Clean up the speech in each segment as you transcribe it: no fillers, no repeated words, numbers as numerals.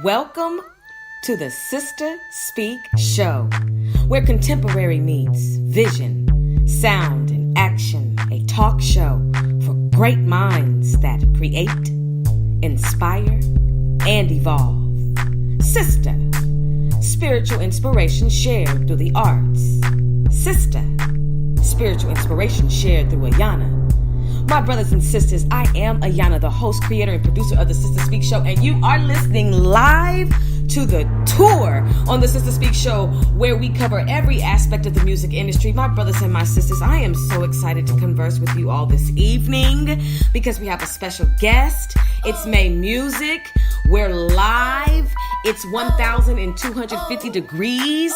Welcome to the Sister Speak Show, where contemporary meets vision, sound, and action. A talk show for great minds that create, inspire, and evolve. Sister, spiritual inspiration shared through the arts. Sister, spiritual inspiration shared through Ayana. My brothers and sisters, I am Ayana, the host, creator, and producer of the Sister Speak Show, and you are listening live to the tour on the Sister Speak Show, where we cover every aspect of the music industry. My brothers and my sisters, I am so excited to converse with you all this evening because we have a special guest. It's May Music. We're live. It's 1,250 degrees.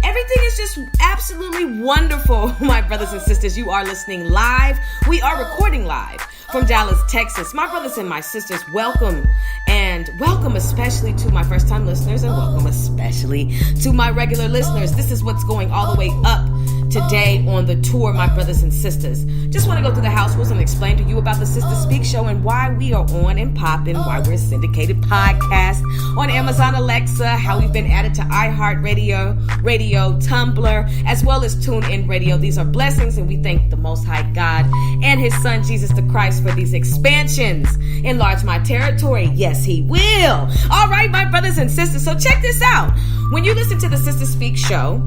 Everything is just absolutely wonderful, my brothers and sisters. You are listening live. We are recording live from Dallas, Texas. My brothers and my sisters, welcome. And welcome especially to my first-time listeners, and welcome especially to my regular listeners. This is what's going all the way up today on the tour, my brothers and sisters. Just want to go through the house rules and explain to you about the Sister Speak Show and why we are on and popping, why we're a syndicated podcast on Amazon Alexa, how we've been added to iHeartRadio, Radio, Tumblr, as well as TuneIn Radio. These are blessings, and we thank the Most High God and His Son, Jesus the Christ, for these expansions. Enlarge my territory. Yes, He will. All right, my brothers and sisters. So check this out. When you listen to the Sister Speak Show,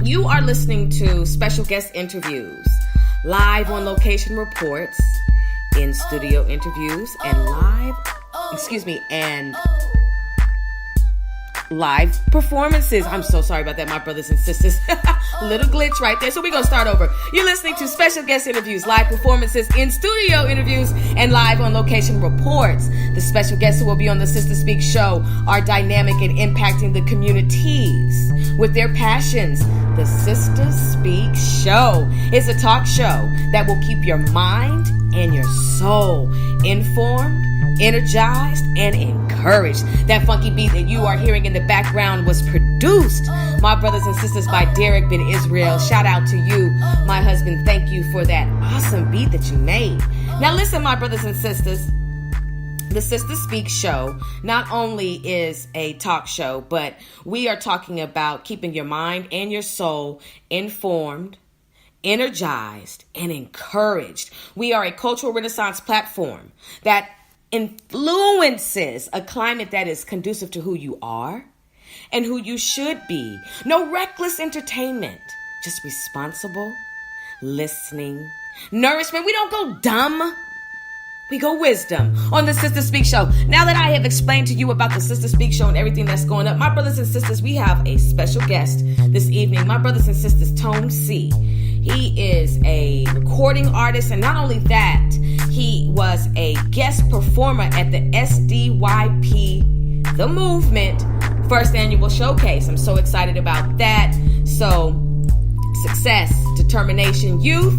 you are listening to special guest interviews, live on location reports, in studio interviews, and live performances. I'm so sorry about that, my brothers and sisters. Little glitch right there. So we're going to start over. You're listening to special guest interviews, live performances, in-studio interviews, and live on location reports. The special guests who will be on the Sister Speak Show are dynamic and impacting the communities with their passions. The Sister Speak Show is a talk show that will keep your mind and your soul informed, energized, and encouraged. That funky beat that you are hearing in the background was produced, my brothers and sisters, by Derek Ben Israel. Shout out to you, my husband. Thank you for that awesome beat that you made. Now listen, my brothers and sisters, the Sister Speak Show not only is a talk show, but we are talking about keeping your mind and your soul informed, energized, and encouraged. We are a cultural renaissance platform that influences a climate that is conducive to who you are and who you should be. No reckless entertainment, just responsible listening, nourishment. We don't go dumb. We go wisdom on the Sister Speak Show. Now that I have explained to you about the Sister Speak Show and everything that's going up, my brothers and sisters, we have a special guest this evening. My brothers and sisters, Tone C. He is a recording artist, and not only that, he was a guest performer at the SDYP, The Movement, first annual showcase. I'm so excited about that. So, success, determination, youth,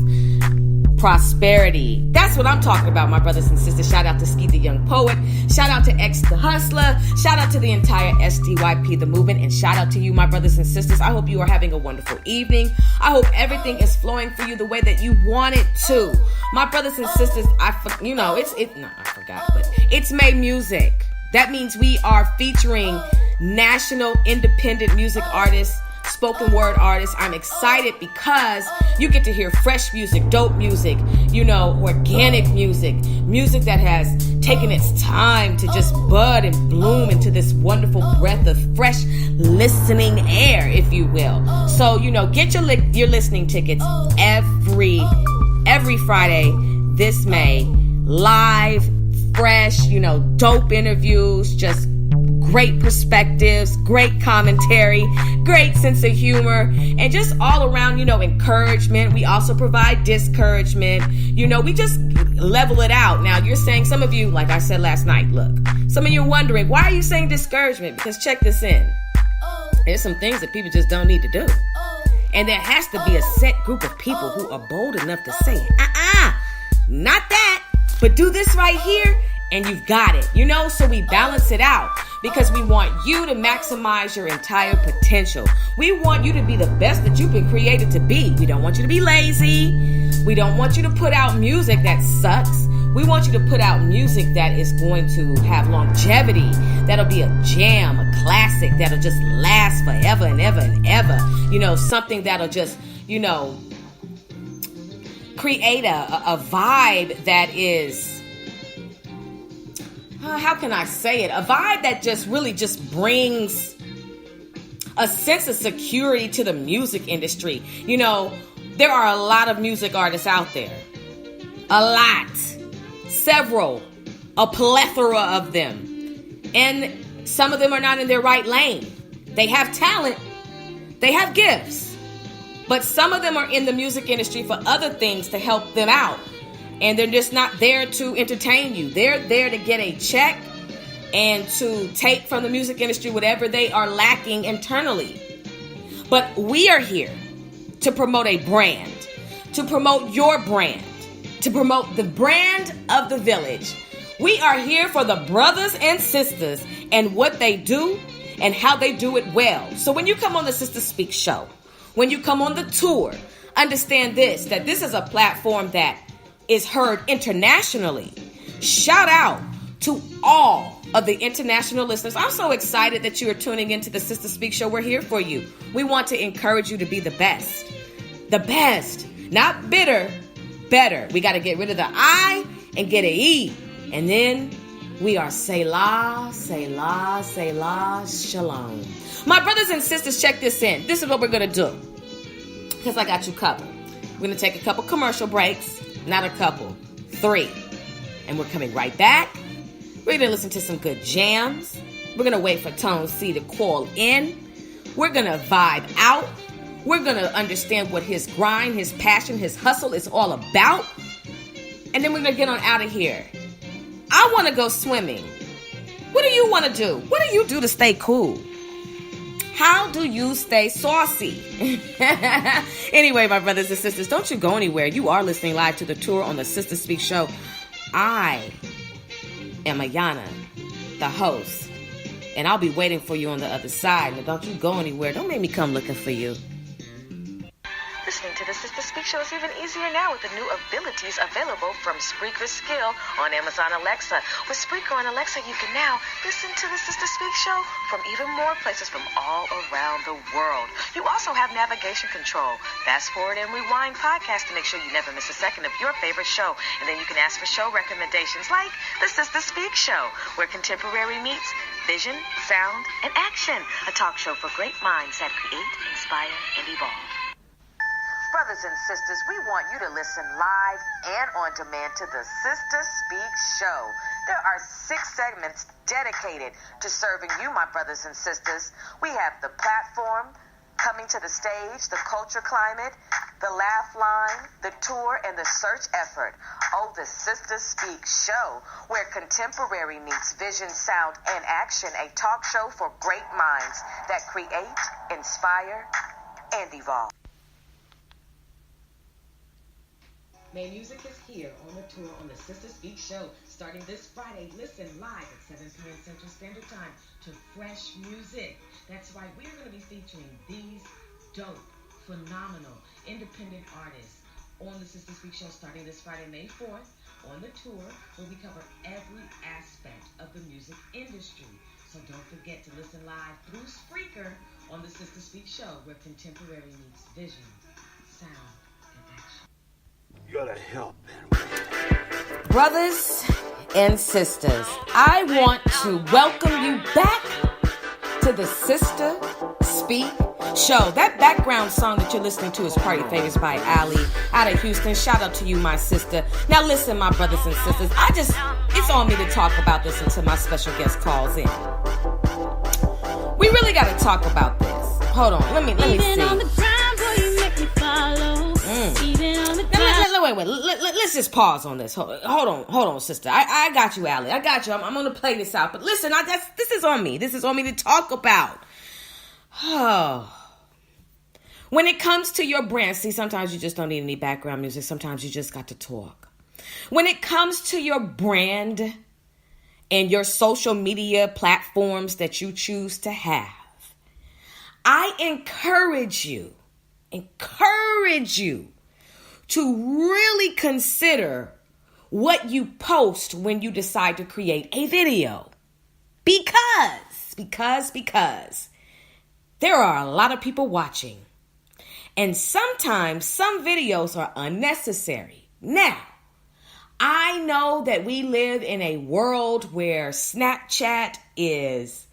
prosperity. That's what I'm talking about, my brothers and sisters. Shout out to Ski the Young Poet. Shout out to X the Hustler. Shout out to the entire SDYP, The Movement. And shout out to you, my brothers and sisters. I hope you are having a wonderful evening. I hope everything is flowing for you the way that you want it to. My brothers and sisters, I forgot, but it's May Music. That means we are featuring national independent music artists, spoken word artists. I'm excited because you get to hear fresh music, dope music, organic music that has taken its time to just bud and bloom into this wonderful breath of fresh listening air, if you will. So, get your listening tickets every Friday this May. Live, fresh, dope interviews, just great perspectives, great commentary, great sense of humor, and just all around, encouragement. We also provide discouragement. We just level it out. Now, you're saying, some of you, like I said last night, look, some of you are wondering, why are you saying discouragement? Because check this in. There's some things that people just don't need to do. And there has to be a set group of people who are bold enough to say, not that, but do this right here, and you've got it. So we balance it out because we want you to maximize your entire potential. We want you to be the best that you've been created to be. We don't want you to be lazy. We don't want you to put out music that sucks. We want you to put out music that is going to have longevity, that'll be a jam, a classic, that'll just last forever and ever and ever. Something that'll just, create a vibe that is, how can I say it? A vibe that just really just brings a sense of security to the music industry. There are a lot of music artists out there. A lot. Several. A plethora of them. And some of them are not in their right lane. They have talent. They have gifts. But some of them are in the music industry for other things to help them out. And they're just not there to entertain you. They're there to get a check and to take from the music industry whatever they are lacking internally. But we are here to promote a brand, to promote your brand, to promote the brand of the village. We are here for the brothers and sisters and what they do and how they do it well. So when you come on the Sister Speak show, when you come on the tour, understand that this is a platform that is heard internationally. Shout out to all of the international listeners. I'm so excited that you are tuning into the Sister Speak show. We're here for you. We want to encourage you to be the best. The best. Not bitter, better. We got to get rid of the I and get an E. And then we are Selah, Selah, Selah, Shalom. My brothers and sisters, check this in. This is what we're going to do. Because I got you covered. We're going to take a couple commercial breaks. Not a couple. 3. And we're coming right back. We're going to listen to some good jams. We're going to wait for Tone C to call in. We're going to vibe out. We're going to understand what his grind, his passion, his hustle is all about. And then we're going to get on out of here. I want to go swimming. What do you want to do? What do you do to stay cool? How do you stay saucy? Anyway, my brothers and sisters, don't you go anywhere. You are listening live to the tour on the Sister Speak show. I am Ayana, the host, and I'll be waiting for you on the other side. Now, don't you go anywhere. Don't make me come looking for you. Listening to the Sister Speak show is even easier now with the new abilities available from Spreaker Skill on Amazon Alexa. With Spreaker on Alexa, you can now listen to the Sister Speak show from even more places from all around the world. You also have navigation control, fast forward and rewind podcast to make sure you never miss a second of your favorite show. And then you can ask for show recommendations like the Sister Speak show, where contemporary meets vision, sound, and action. A talk show for great minds that create, inspire, and evolve. Brothers and sisters, we want you to listen live and on demand to the Sister Speak show. There are 6 segments dedicated to serving you, my brothers and sisters. We have the platform, coming to the stage, the culture climate, the laugh line, the tour, and the search effort. Oh, the Sister Speak show, where contemporary meets vision, sound, and action. A talk show for great minds that create, inspire, and evolve. May Music is here on the tour on the Sister Speak show, starting this Friday. Listen live at 7 p.m. Central Standard Time to fresh music. That's right, we're going to be featuring these dope, phenomenal, independent artists on the Sister Speak show starting this Friday, May 4th, on the tour, where we cover every aspect of the music industry. So don't forget to listen live through Spreaker on the Sister Speak show, where contemporary meets vision, sound, and action. You gotta help, man. Brothers and sisters, I want to welcome you back to the Sister Speak show. That background song that you're listening to is Party Favors by Ali out of Houston. Shout out to you, my sister. Now listen, my brothers and sisters, it's on me to talk about this until my special guest calls in. We really got to talk about this. Hold on, let me see. Wait. Let's just pause on this. Hold on, sister. I got you, Allie. I got you. I'm going to play this out. But listen, this is on me. This is on me to talk about. Oh. When it comes to your brand, see, sometimes you just don't need any background music. Sometimes you just got to talk. When it comes to your brand and your social media platforms that you choose to have, I encourage you to really consider what you post when you decide to create a video. Because there are a lot of people watching. And sometimes some videos are unnecessary. Now, I know that we live in a world where Snapchat is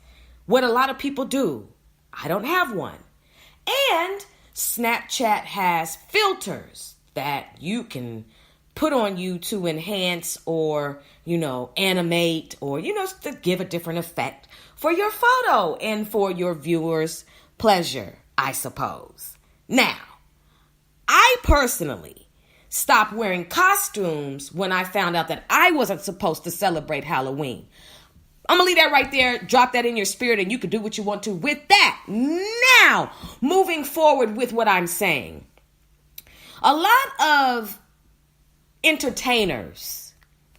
what a lot of people do. I don't have one. And Snapchat has filters that you can put on you to enhance or, animate or, to give a different effect for your photo and for your viewers' pleasure, I suppose. Now, I personally stopped wearing costumes when I found out that I wasn't supposed to celebrate Halloween. I'm going to leave that right there. Drop that in your spirit and you can do what you want to with that. Now, moving forward with what I'm saying. A lot of entertainers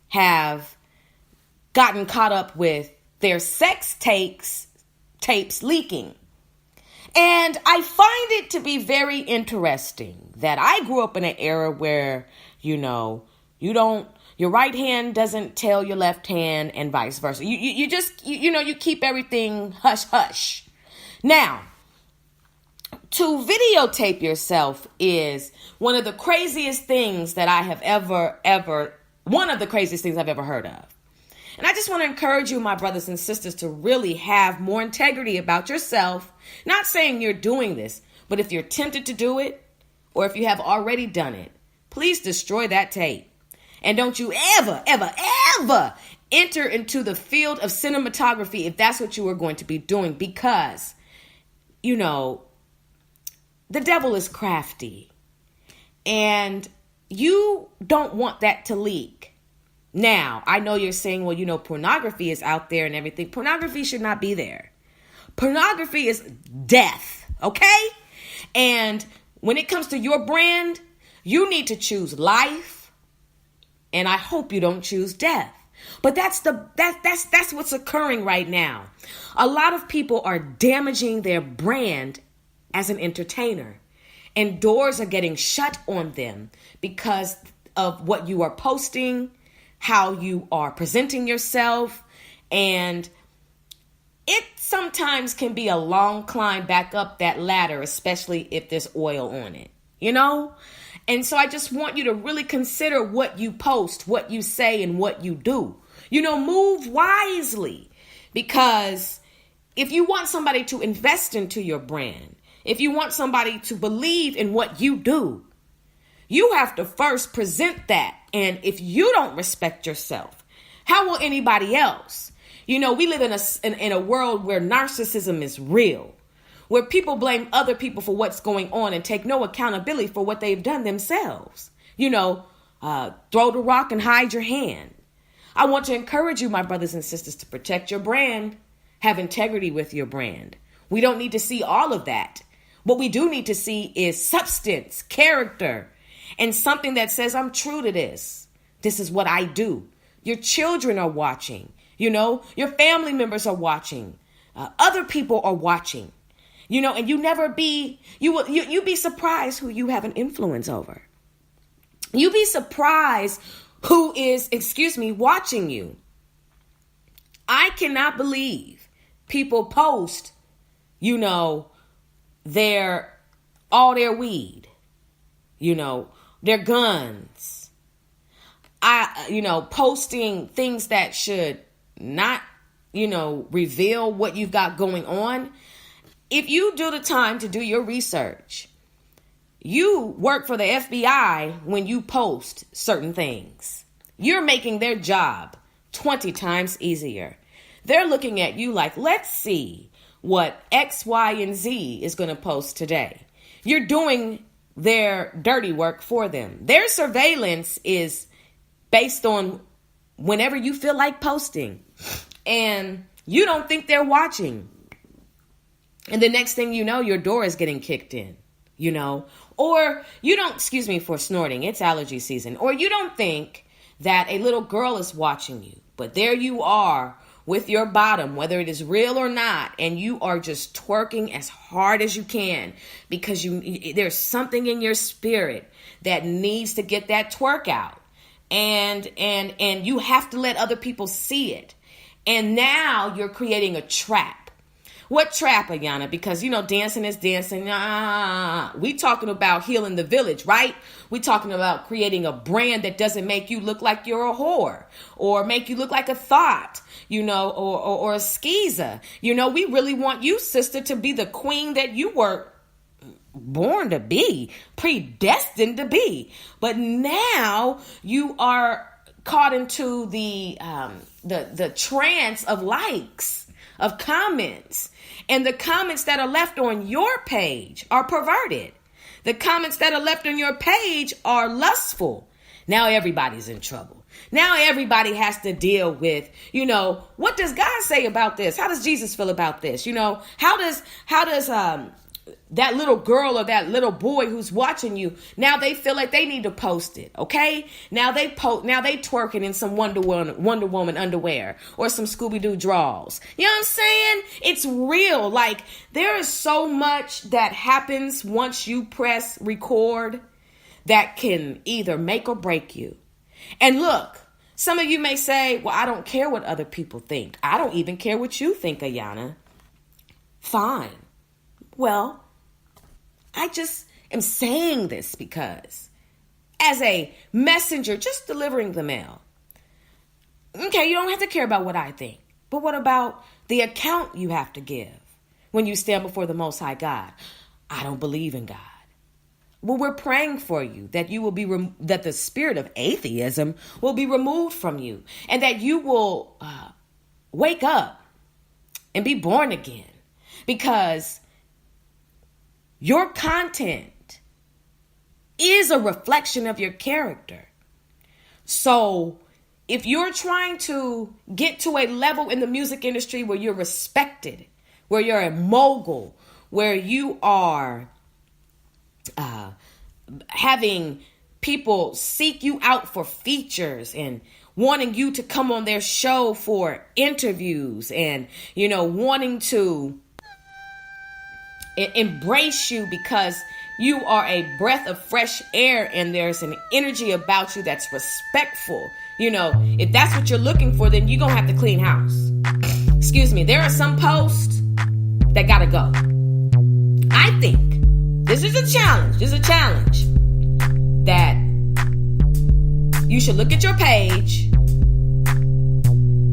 have gotten caught up with their sex tapes leaking. And I find it to be very interesting that I grew up in an era where, your right hand doesn't tell your left hand and vice versa. You keep everything hush hush. Now, to videotape yourself is one of the craziest things that I have one of the craziest things I've ever heard of. And I just want to encourage you, my brothers and sisters, to really have more integrity about yourself. Not saying you're doing this, but if you're tempted to do it, or if you have already done it, please destroy that tape. And don't you ever, ever, ever enter into the field of cinematography if that's what you are going to be doing, because, the devil is crafty. And you don't want that to leak. Now, I know you're saying, well, pornography is out there and everything. Pornography should not be there. Pornography is death, okay? And when it comes to your brand, you need to choose life, and I hope you don't choose death. But that's what's occurring right now. A lot of people are damaging their brand as an entertainer, and doors are getting shut on them because of what you are posting, how you are presenting yourself, and it sometimes can be a long climb back up that ladder, especially if there's oil on it, And so I just want you to really consider what you post, what you say, and what you do. Move wisely, because if you want somebody to invest into your brand, if you want somebody to believe in what you do, you have to first present that. And if you don't respect yourself, how will anybody else? We live in a world where narcissism is real, where people blame other people for what's going on and take no accountability for what they've done themselves. Throw the rock and hide your hand. I want to encourage you, my brothers and sisters, to protect your brand, have integrity with your brand. We don't need to see all of that. What we do need to see is substance, character, and something that says, I'm true to this. This is what I do. Your children are watching. Your family members are watching. Other people are watching. And you'd be surprised who you have an influence over. You'd be surprised who is, watching you. I cannot believe people post, all their weed, their guns, posting things that should not, reveal what you've got going on. If you do the time to do your research, you work for the FBI when you post certain things. You're making their job 20 times easier. They're looking at you like, let's see what X, Y, and Z is going to post today. You're doing their dirty work for them. Their surveillance is based on whenever you feel like posting. And you don't think they're watching. And the next thing you know, your door is getting kicked in, Or you don't, for snorting, it's allergy season. Or you don't think that a little girl is watching you. But there you are with your bottom, whether it is real or not, and you are just twerking as hard as you can because there's something in your spirit that needs to get that twerk out. and you have to let other people see it. And now you're creating a trap. What trap, Ayana? Because, dancing is dancing. We talking about healing the village, right? We talking about creating a brand that doesn't make you look like you're a whore or make you look like a thought, or a skeezer. We really want you, sister, to be the queen that you were born to be, predestined to be. But now you are caught into the trance of likes, of comments. And the comments that are left on your page are perverted. The comments that are left on your page are lustful. Now everybody's in trouble. Now everybody has to deal with, what does God say about this? How does Jesus feel about this? How does that little girl or that little boy who's watching you, now they feel like they need to post it, okay? Now they twerking in some Wonder Woman underwear or some Scooby-Doo draws. You know what I'm saying? It's real. Like, there is so much that happens once you press record that can either make or break you. And look, some of you may say, well, I don't care what other people think. I don't even care what you think, Ayana. Fine. Well, I just am saying this because as a messenger, just delivering the mail. Okay, you don't have to care about what I think. But what about the account you have to give when you stand before the Most High God? I don't believe in God. Well, we're praying for you that you will be that the spirit of atheism will be removed from you and that you will wake up and be born again, because your content is a reflection of your character. So if you're trying to get to a level in the music industry where you're respected, where you're a mogul, where you are having people seek you out for features and wanting you to come on their show for interviews and, wanting to embrace you because you are a breath of fresh air and there's an energy about you that's respectful. If that's what you're looking for, then you're going to have to clean house. Excuse me. There are some posts that got to go. I think this is a challenge. This is a challenge that you should look at your page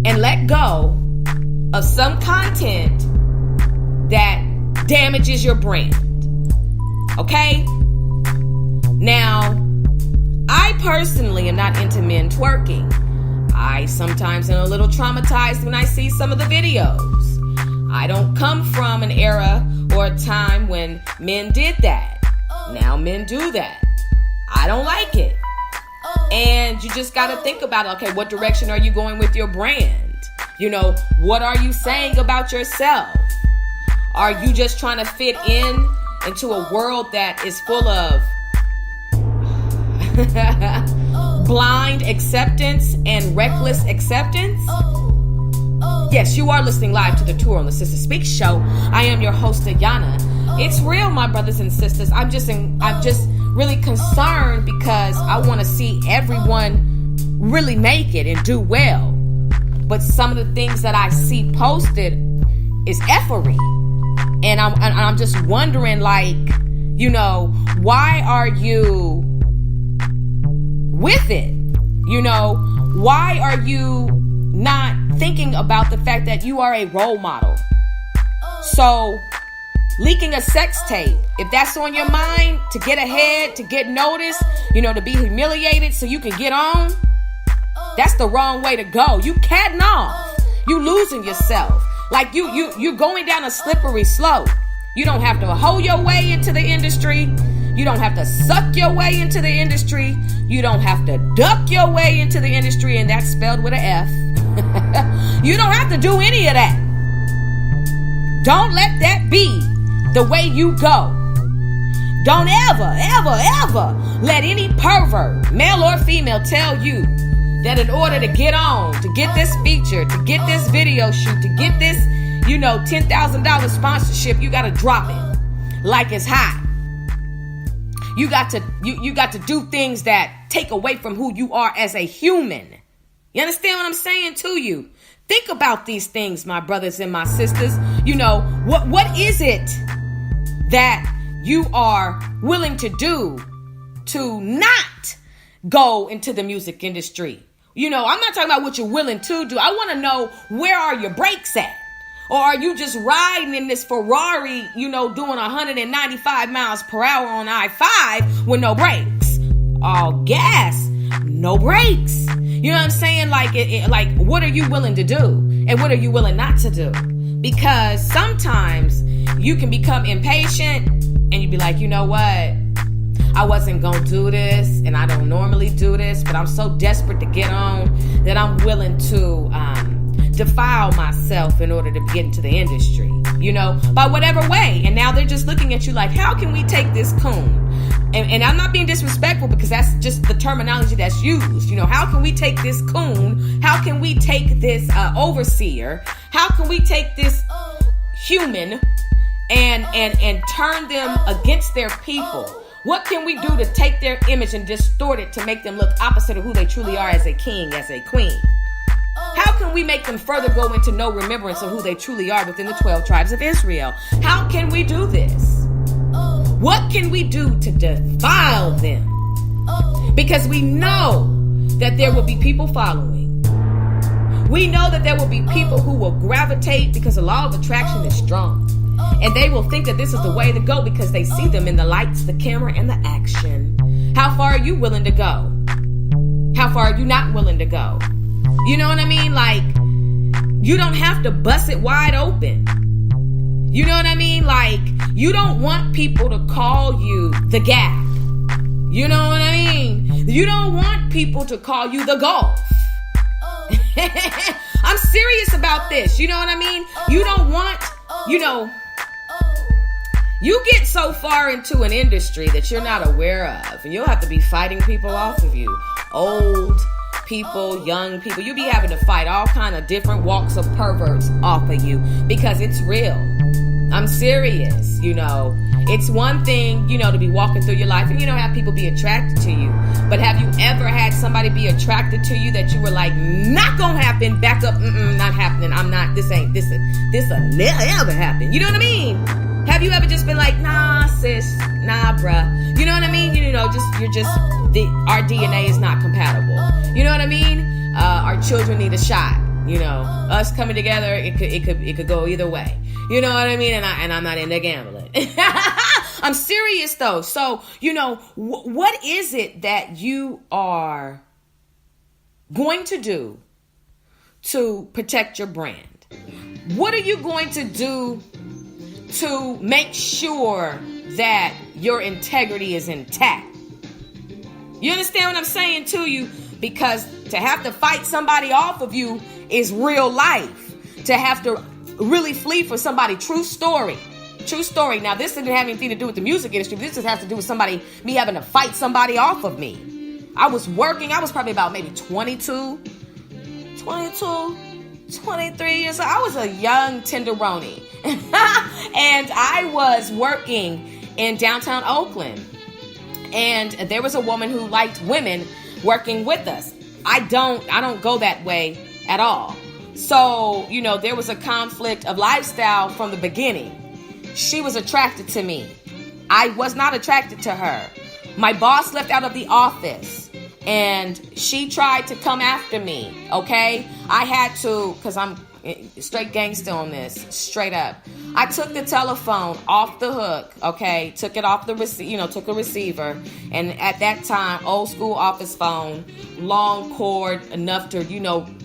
and let go of some content that damages your brand. Okay? Now, I personally am not into men twerking. I sometimes am a little traumatized when I see some of the videos. I don't come from an era or a time when men did that. Now men do that. I don't like it. And you just got to think about, okay, what direction are you going with your brand? What are you saying about yourself? Are you just trying to fit into a world that is full of blind acceptance and reckless acceptance? Yes, you are listening live to the Tour on the Sister Speak Show. I am your host, Ayana. It's real, my brothers and sisters. I'm just really concerned because I want to see everyone really make it and do well. But some of the things that I see posted is effery. And I'm just wondering, why are you with it? Why are you not thinking about the fact that you are a role model? So, leaking a sex tape, if that's on your mind, to get ahead, to get noticed, to be humiliated so you can get on, that's the wrong way to go. You catting off. You losing yourself. Like you're going down a slippery slope. You don't have to hoe your way into the industry. You don't have to suck your way into the industry. You don't have to duck your way into the industry, and that's spelled with an F. You don't have to do any of that. Don't let that be the way you go. Don't ever let any pervert, male or female, tell you that in order to get on, to get this feature, to get this video shoot, to get this, $10,000 sponsorship, you got to drop it like it's hot. You got to do things that take away from who you are as a human. You understand what I'm saying to you? Think about these things, my brothers and my sisters. You know, what is it that you are willing to do to not go into the music industry? You know, I'm not talking about what you're willing to do. I want to know, where are your brakes at? Or are you just riding in this Ferrari, you know, doing 195 miles per hour on I-5 with no brakes? All gas, no brakes. You know what I'm saying? Like, what are you willing to do? And what are you willing not to do? Because sometimes you can become impatient and you be like, you know what? I wasn't going to do this, and I don't normally do this, but I'm so desperate to get on that I'm willing to defile myself in order to get into the industry, you know, by whatever way. And now they're just looking at you like, how can we take this coon? And I'm not being disrespectful, because that's just the terminology that's used. You know, how can we take this coon? How can we take this overseer? How can we take this human and turn them against their people? What can we do to take their image and distort it to make them look opposite of who they truly are as a king, as a queen? How can we make them further go into no remembrance of who they truly are within the 12 tribes of Israel? How can we do this? What can we do to defile them? Because we know that there will be people following. We know that there will be people who will gravitate, because the law of attraction is strong. And they will think that this is the way to go because they see them in the lights, the camera, and the action. How far are you willing to go? How far are you not willing to go? You know what I mean? Like, you don't have to bust it wide open. You know what I mean? Like, you don't want people to call you the Gap. You know what I mean? You don't want people to call you the Golf. I'm serious about this. You know what I mean? You don't want, you know, you get so far into an industry that you're not aware of, and you'll have to be fighting people off of you. Old people, young people. You'll be having to fight all kind of different walks of perverts off of you, because it's real. I'm serious, you know. It's one thing, you know, to be walking through your life and, you know, have people be attracted to you. But have you ever had somebody be attracted to you that you were like, not gonna happen, back up, not happening, I'm not, this will never ever happen. You know what I mean? Have you ever just been like, nah, sis, nah, bruh. You know what I mean? Our DNA is not compatible. You know what I mean? Our children need a shot. You know, us coming together, it could go either way. You know what I mean? And I'm not into gambling. I'm serious though. So, you know, what is it that you are going to do to protect your brand? What are you going to do to make sure that your integrity is intact? You understand what I'm saying to you? Because to have to fight somebody off of you is real life. To have to really flee for somebody, true story. True story. Now, this didn't have anything to do with the music industry. This just has to do with me having to fight somebody off of me. I was working. I was probably about maybe 23 years old. I was a young tenderoni. And I was working in downtown Oakland. And there was a woman who liked women working with us. I don't go that way at all. So, you know, there was a conflict of lifestyle from the beginning. She was attracted to me. I was not attracted to her. My boss left out of the office and she tried to come after me, okay? I had to, because I'm straight gangster on this, straight up. I took the telephone off the hook, okay? Took it off the took a receiver. And at that time, old school office phone, long cord, enough to,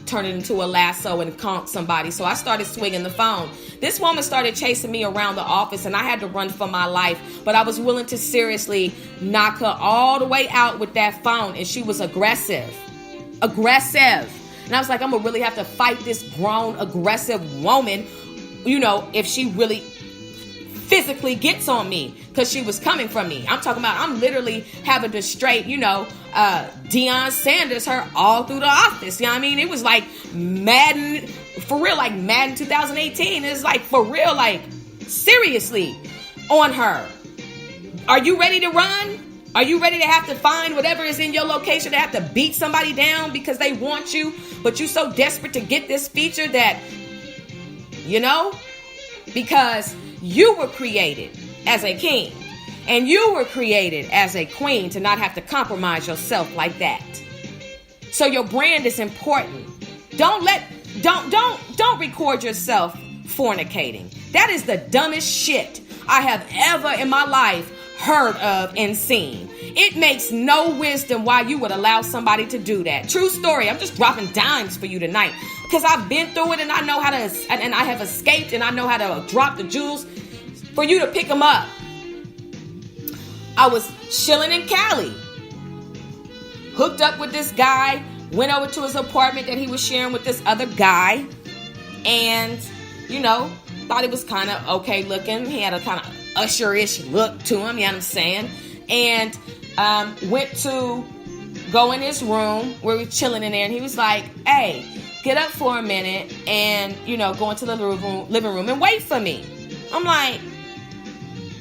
turn it into a lasso and conk somebody. So I started swinging the phone. This woman started chasing me around the office and I had to run for my life. But I was willing to seriously knock her all the way out with that phone. And she was aggressive. And I was like, I'm going to really have to fight this grown, aggressive woman, if she really physically gets on me, because she was coming from me. I'm literally having to straight, Deion Sanders her all through the office. You know what I mean? It was like Madden, for real, like Madden 2018. It's like for real, like seriously on her. Are you ready to run? Are you ready to have to find whatever is in your location to have to beat somebody down because they want you, but you're so desperate to get this feature that, because you were created as a king and you were created as a queen to not have to compromise yourself like that. So your brand is important. Don't record yourself fornicating. That is the dumbest shit I have ever in my life heard of and seen. It makes no wisdom why you would allow somebody to do that. True story. I'm just dropping dimes for you tonight because I've been through it and I know how to, and I have escaped and I know how to drop the jewels for you to pick them up. I was chilling in Cali, hooked up with this guy, went over to his apartment that he was sharing with this other guy, and, thought he was kind of okay looking. He had a kind of usher-ish look to him, you know what I'm saying? And went to go in his room where we were chilling in there, and he was like, hey, get up for a minute and, go into the living room and wait for me. I'm like,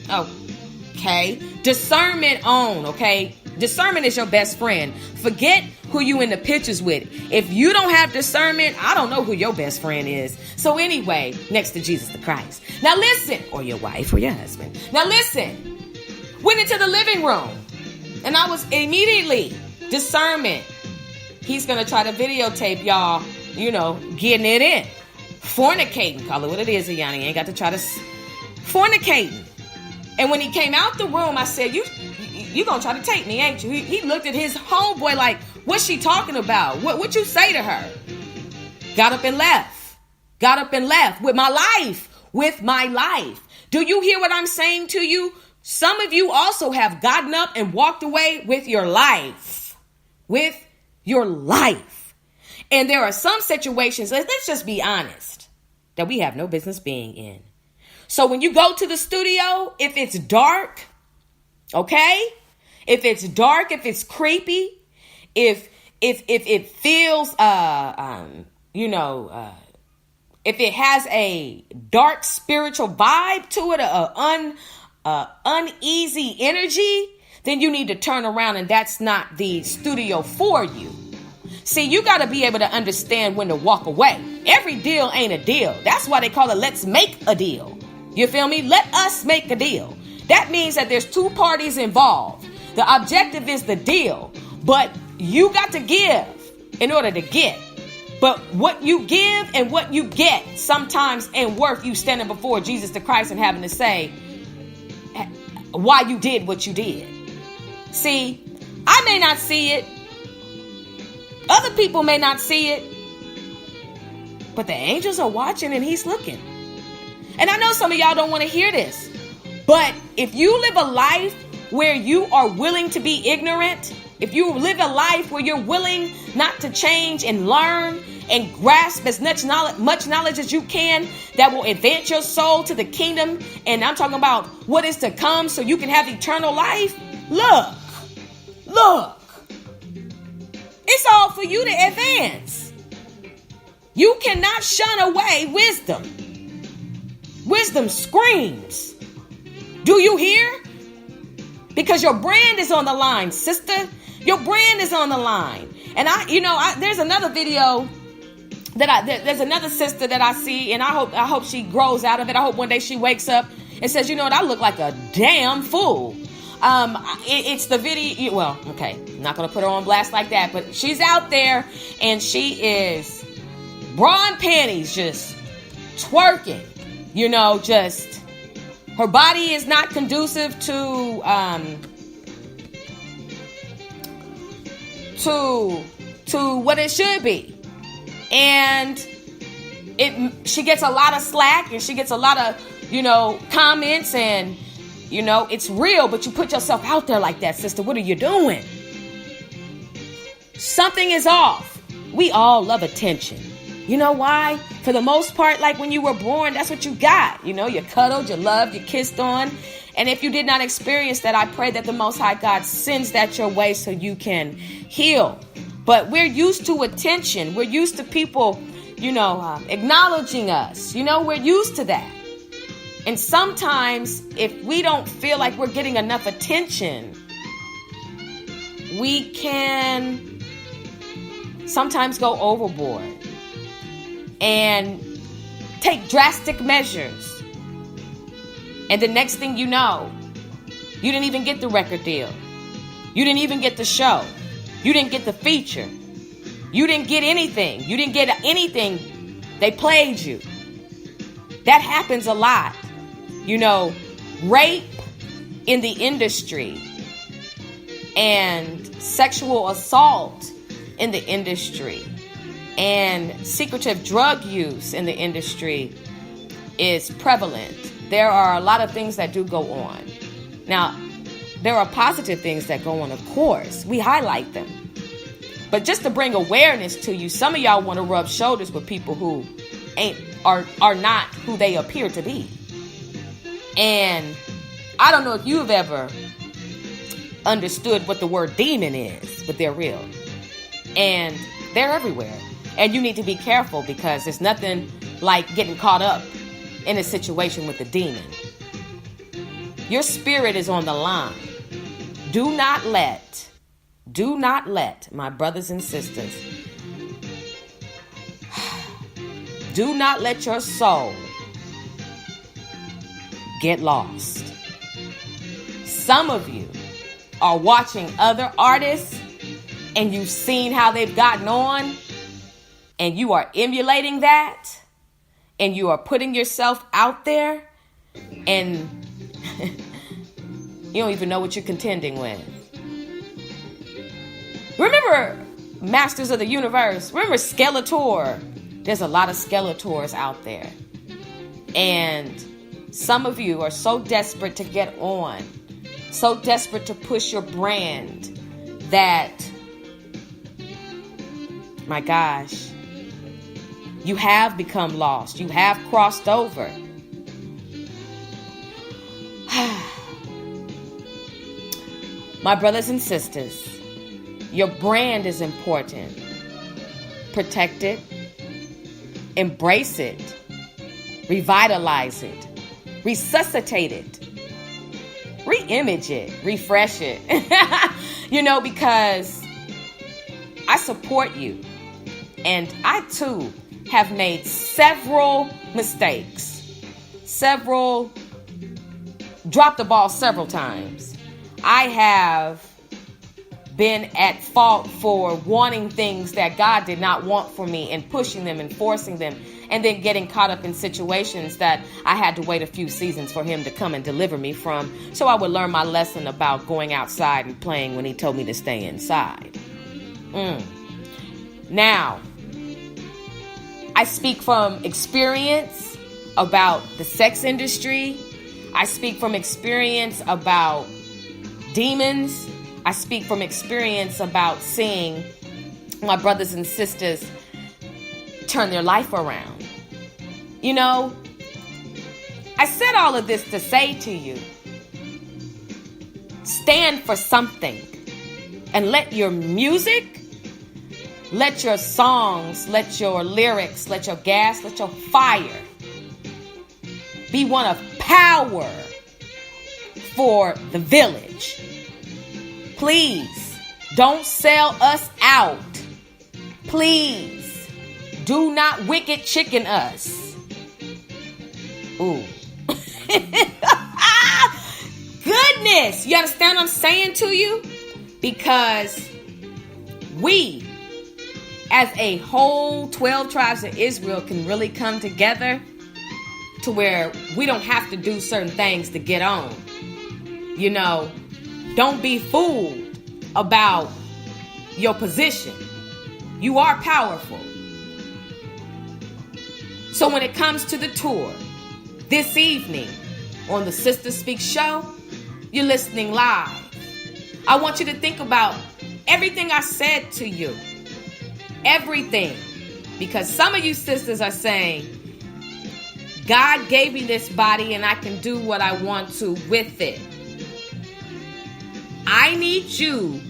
okay. Discernment on, okay? Discernment is your best friend. Forget who you in the pictures with. If you don't have discernment, I don't know who your best friend is. So anyway, next to Jesus the Christ. Now listen, or your wife or your husband. Now listen, went into the living room and I was immediately discernment. He's going to try to videotape y'all, getting it in. Fornicating, call it what it is, Yanni. Ain't got to try to fornicating. And when he came out the room, I said, you gonna try to take me, ain't you? He looked at his homeboy like, what's she talking about? What you say to her? Got up and left. Got up and left with my life. With my life. Do you hear what I'm saying to you? Some of you also have gotten up and walked away with your life. With your life. And there are some situations, let's just be honest, that we have no business being in. So when you go to the studio, if it's dark, okay? If it's dark, if it's creepy, if it feels, if it has a dark spiritual vibe to it, uneasy energy, then you need to turn around, and that's not the studio for you. See, you got to be able to understand when to walk away. Every deal ain't a deal. That's why they call it let's make a deal. You feel me? Let us make a deal. That means that there's two parties involved. The objective is the deal, but you got to give in order to get. But what you give and what you get sometimes ain't worth you standing before Jesus the Christ and having to say why you did what you did. See, I may not see it. Other people may not see it. But the angels are watching and he's looking. And I know some of y'all don't want to hear this. But if you live a life where you are willing to be ignorant, if you live a life where you're willing not to change and learn and grasp as much knowledge as you can that will advance your soul to the kingdom, and I'm talking about what is to come so you can have eternal life, look, it's all for you to advance. You cannot shun away wisdom. Wisdom screams. Do you hear? Because your brand is on the line, sister. Your brand is on the line. And there's another video there's another sister that I see, and I hope she grows out of it. I hope one day she wakes up and says, you know what, I look like a damn fool. It's the video. Well, okay, I'm not going to put her on blast like that, but she's out there and she is bra and panties just twerking, just her body is not conducive to what it should be. And she gets a lot of slack and she gets a lot of, comments and, it's real, but you put yourself out there like that, sister. What are you doing? Something is off. We all love attention. You know why? For the most part, like when you were born, that's what you got. You're cuddled, you're loved, you're kissed on. And if you did not experience that, I pray that the Most High God sends that your way so you can heal. But we're used to attention. We're used to people, acknowledging us. We're used to that. And sometimes if we don't feel like we're getting enough attention, we can sometimes go overboard and take drastic measures. And the next thing you know, you didn't even get the record deal. You didn't even get the show. You didn't get the feature. You didn't get anything. You didn't get anything. They played you. That happens a lot. You know, rape in the industry and sexual assault in the industry and secretive drug use in the industry is prevalent. There are a lot of things that do go on. Now, there are positive things that go on, of course. We highlight them. But just to bring awareness to you, some of y'all want to rub shoulders with people who are not who they appear to be. And I don't know if you've ever understood what the word demon is, but they're real. And they're everywhere. And you need to be careful because there's nothing like getting caught up in a situation with a demon. Your spirit is on the line. Do not let, my brothers and sisters, do not let your soul get lost. Some of you are watching other artists and you've seen how they've gotten on and you are emulating that and you are putting yourself out there and you don't even know what you're contending with. Remember Masters of the Universe? Remember Skeletor? There's a lot of Skeletors out there. And some of you are so desperate to get on, so desperate to push your brand that, my gosh, you have become lost. You have crossed over. My brothers and sisters, your brand is important. Protect it. Embrace it. Revitalize it. Resuscitate it. Re-image it. Refresh it. Because I support you. And I too have made several mistakes. Dropped the ball several times. I have been at fault for wanting things that God did not want for me and pushing them and forcing them and then getting caught up in situations that I had to wait a few seasons for him to come and deliver me from so I would learn my lesson about going outside and playing when he told me to stay inside. Now, I speak from experience about the sex industry. I speak from experience about demons. I speak from experience about seeing my brothers and sisters turn their life around. I said all of this to say to you, stand for something and let your music, let your songs, let your lyrics, let your gas, let your fire be one of power for the village. Please don't sell us out. Please do not wicked chicken us. Ooh. Goodness. You understand what I'm saying to you? Because we, as a whole 12 tribes of Israel, can really come together to where we don't have to do certain things to get on. Don't be fooled about your position. You are powerful. So when it comes to the tour, this evening on the Sister Speak show, you're listening live. I want you to think about everything I said to you. Everything. Because some of you sisters are saying, God gave me this body and I can do what I want to with it. I need you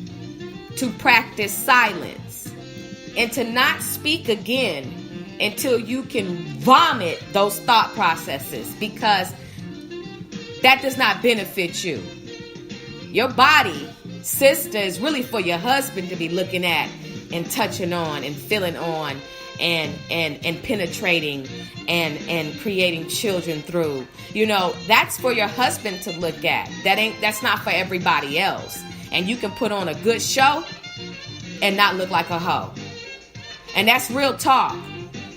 to practice silence and to not speak again until you can vomit those thought processes, because that does not benefit you. Your body Sister is really for your husband to be looking at and touching on and feeling on and penetrating and creating children through. You know, that's for your husband to look at. That's not for everybody else. And you can put on a good show and not look like a hoe. And that's real talk.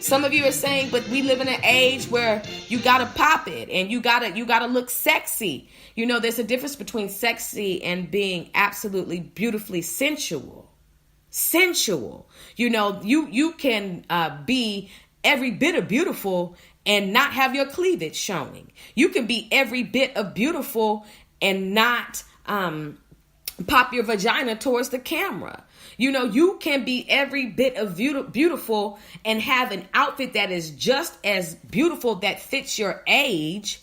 Some of you are saying, but we live in an age where you gotta pop it and you gotta look sexy. You know, there's a difference between sexy and being absolutely beautifully sensual. You know, you can be every bit of beautiful and not have your cleavage showing. You can be every bit of beautiful and not pop your vagina towards the camera. You know, you can be every bit of beautiful and have an outfit that is just as beautiful that fits your age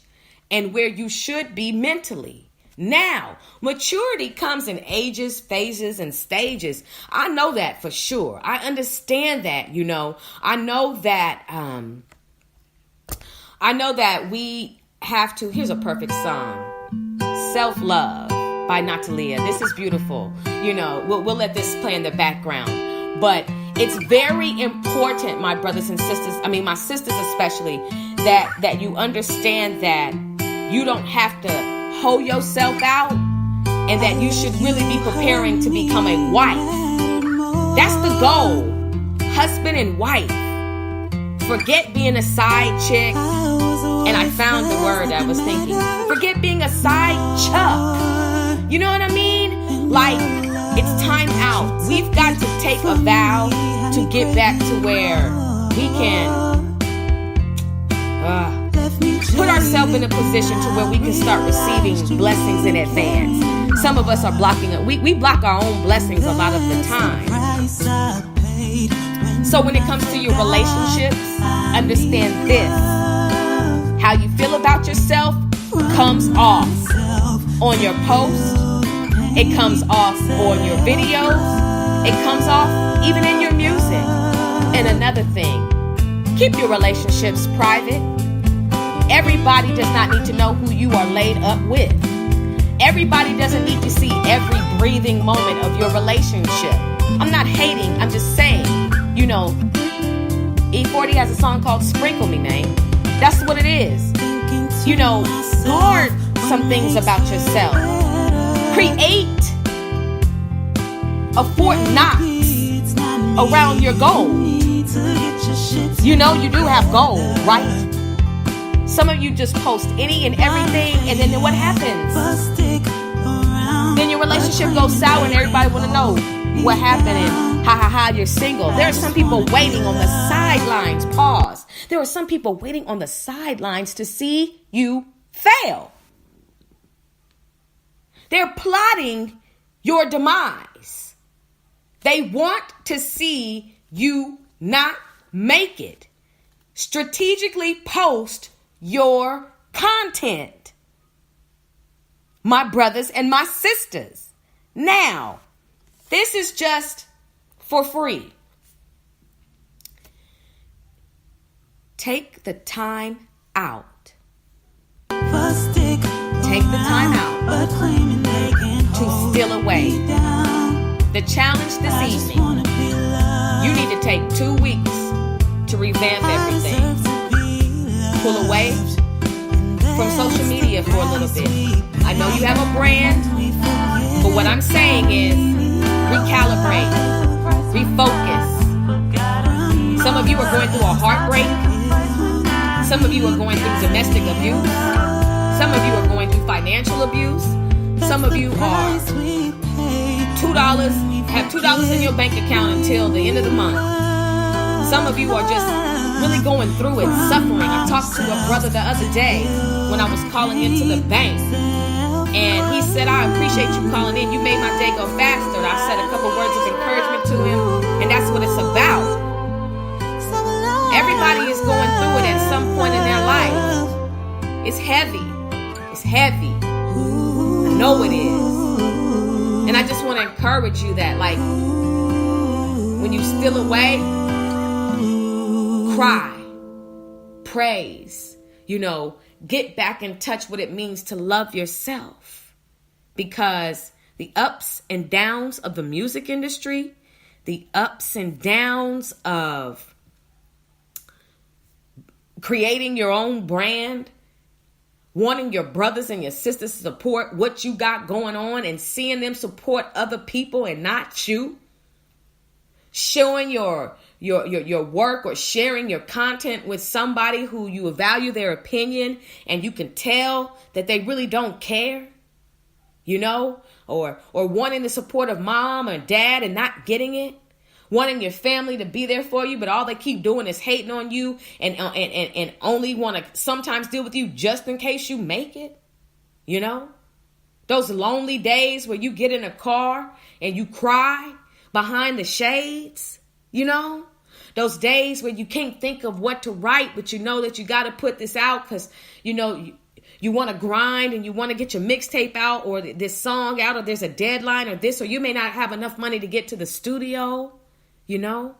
and where you should be mentally. Now, maturity comes in ages, phases, and stages. I know that for sure. I understand that, you know. I know that we have to. Here's a perfect song. Self-Love by Natalia. This is beautiful. You know, we'll let this play in the background. But it's very important, my brothers and sisters, I mean, my sisters especially, that you understand that you don't have to hoe yourself out and that you should really be preparing to become a wife. That's the goal. Husband and wife. Forget being a side chick. And I found the word I was thinking. Forget being a side chuck. You know what I mean? Like, it's time out. We've got to take a vow to get back to where we can put ourselves in a position to where we can start receiving blessings in advance. Some of us are blocking it. We block our own blessings a lot of the time. So when it comes to your relationships, understand this. How you feel about yourself comes off on your post. It comes off on your videos. It comes off even in your music. And another thing, keep your relationships private. Everybody does not need to know who you are laid up with. Everybody doesn't need to see every breathing moment of your relationship. I'm not hating, I'm just saying, you know, E40 has a song called Sprinkle Me, man. That's what it is. You know, guard some things about yourself. Create a Fort Knox around your goal. You know, you do have goals, right? Some of you just post any and everything, and then what happens? Then your relationship goes sour and everybody want to know what happened and ha, you're single. There are some people waiting on the sidelines. Pause. There are some people waiting on the sidelines to see you fail. They're plotting your demise. They want to see you not make it. Strategically post your content, my brothers and my sisters. Now, this is just for free. Take the time out. Take the time out to steal away. The challenge this evening, you need to take 2 weeks to revamp everything. Pull away from social media for a little bit. I know you have a brand, but what I'm saying is recalibrate, refocus. Some of you are going through a heartbreak. Some of you are going through domestic abuse. Some of you are going through financial abuse. Some of you are have $2 in your bank account until the end of the month. Some of you are just really going through it, suffering. I talked to a brother the other day when I was calling into the bank, and he said, I appreciate you calling in. You made my day go faster. And I said a couple words of encouragement to him, and that's what it's about. Everybody is going through it at some point in their life. It's heavy. It's heavy. I know it is. And I just want to encourage you that, like, when you steal away, cry, praise, you know, get back in touch what it means to love yourself. Because the ups and downs of the music industry, the ups and downs of creating your own brand, wanting your brothers and your sisters to support what you got going on and seeing them support other people and not you. Showing your work or sharing your content with somebody who you value their opinion and you can tell that they really don't care, you know, or wanting the support of mom or dad and not getting it. Wanting your family to be there for you, but all they keep doing is hating on you and only want to sometimes deal with you just in case you make it. You know, those lonely days where you get in a car and you cry behind the shades, you know, those days where you can't think of what to write, but you know that you got to put this out because, you know, you want to grind and you want to get your mixtape out or this song out or there's a deadline or this, or you may not have enough money to get to the studio. You know,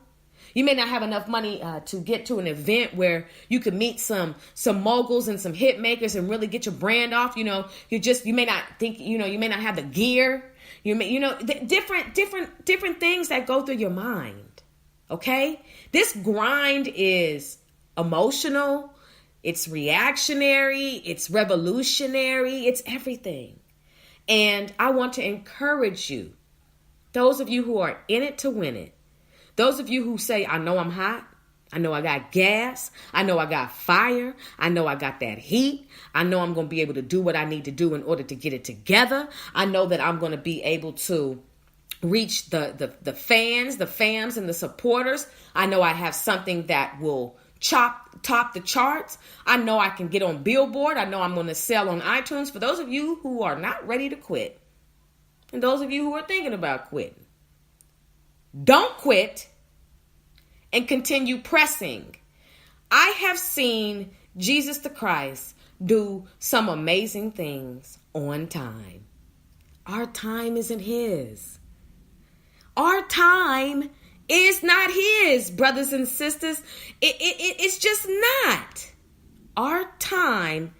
you may not have enough money to get to an event where you could meet some moguls and some hit makers and really get your brand off. You know, you may not think, you know, you may not have the gear, different things that go through your mind. OK, this grind is emotional. It's reactionary. It's revolutionary. It's everything. And I want to encourage you, those of you who are in it to win it. Those of you who say, I know I'm hot. I know I got gas. I know I got fire. I know I got that heat. I know I'm going to be able to do what I need to do in order to get it together. I know that I'm going to be able to reach the fans, the fams, and the supporters. I know I have something that will top the charts. I know I can get on Billboard. I know I'm going to sell on iTunes. For those of you who are not ready to quit, and those of you who are thinking about quitting, don't quit and continue pressing. I have seen Jesus the Christ do some amazing things on time. Our time isn't his. Our time is not his, brothers and sisters. It's just not. Our time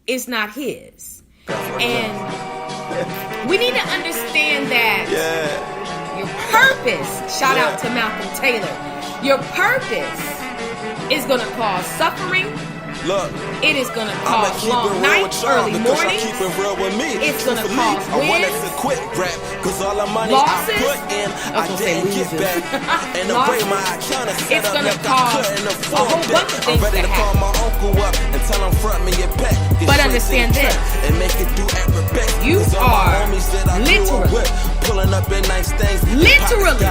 is not his. And we need to understand that. Yeah. Your purpose, shout out to Malcolm Taylor, your purpose is going to cause suffering. Look, it is going to cause long nights, early mornings. It's going to cause wins, losses. I didn't get back. And the way my account is set up, it's going to cause a whole bunch of things to happen. But understand this. You are literally pulling up in nice things. Literally.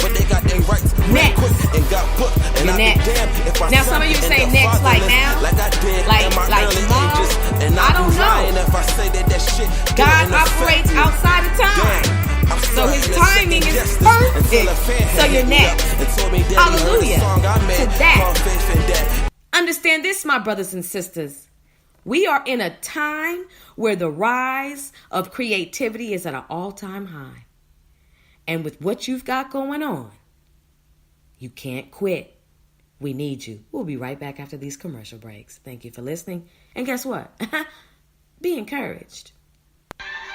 But they got their rights next. And got put. And I'll be damned if I now some of you say next like now. Like I did in my early ages. And I don't know. If I say that shit God operates outside of time. So his timing is perfect. So you're next. Hallelujah to that. Understand this, my brothers and sisters. We are in a time where the rise of creativity is at an all-time high. And with what you've got going on, you can't quit. We need you. We'll be right back after these commercial breaks. Thank you for listening. And guess what? Be encouraged.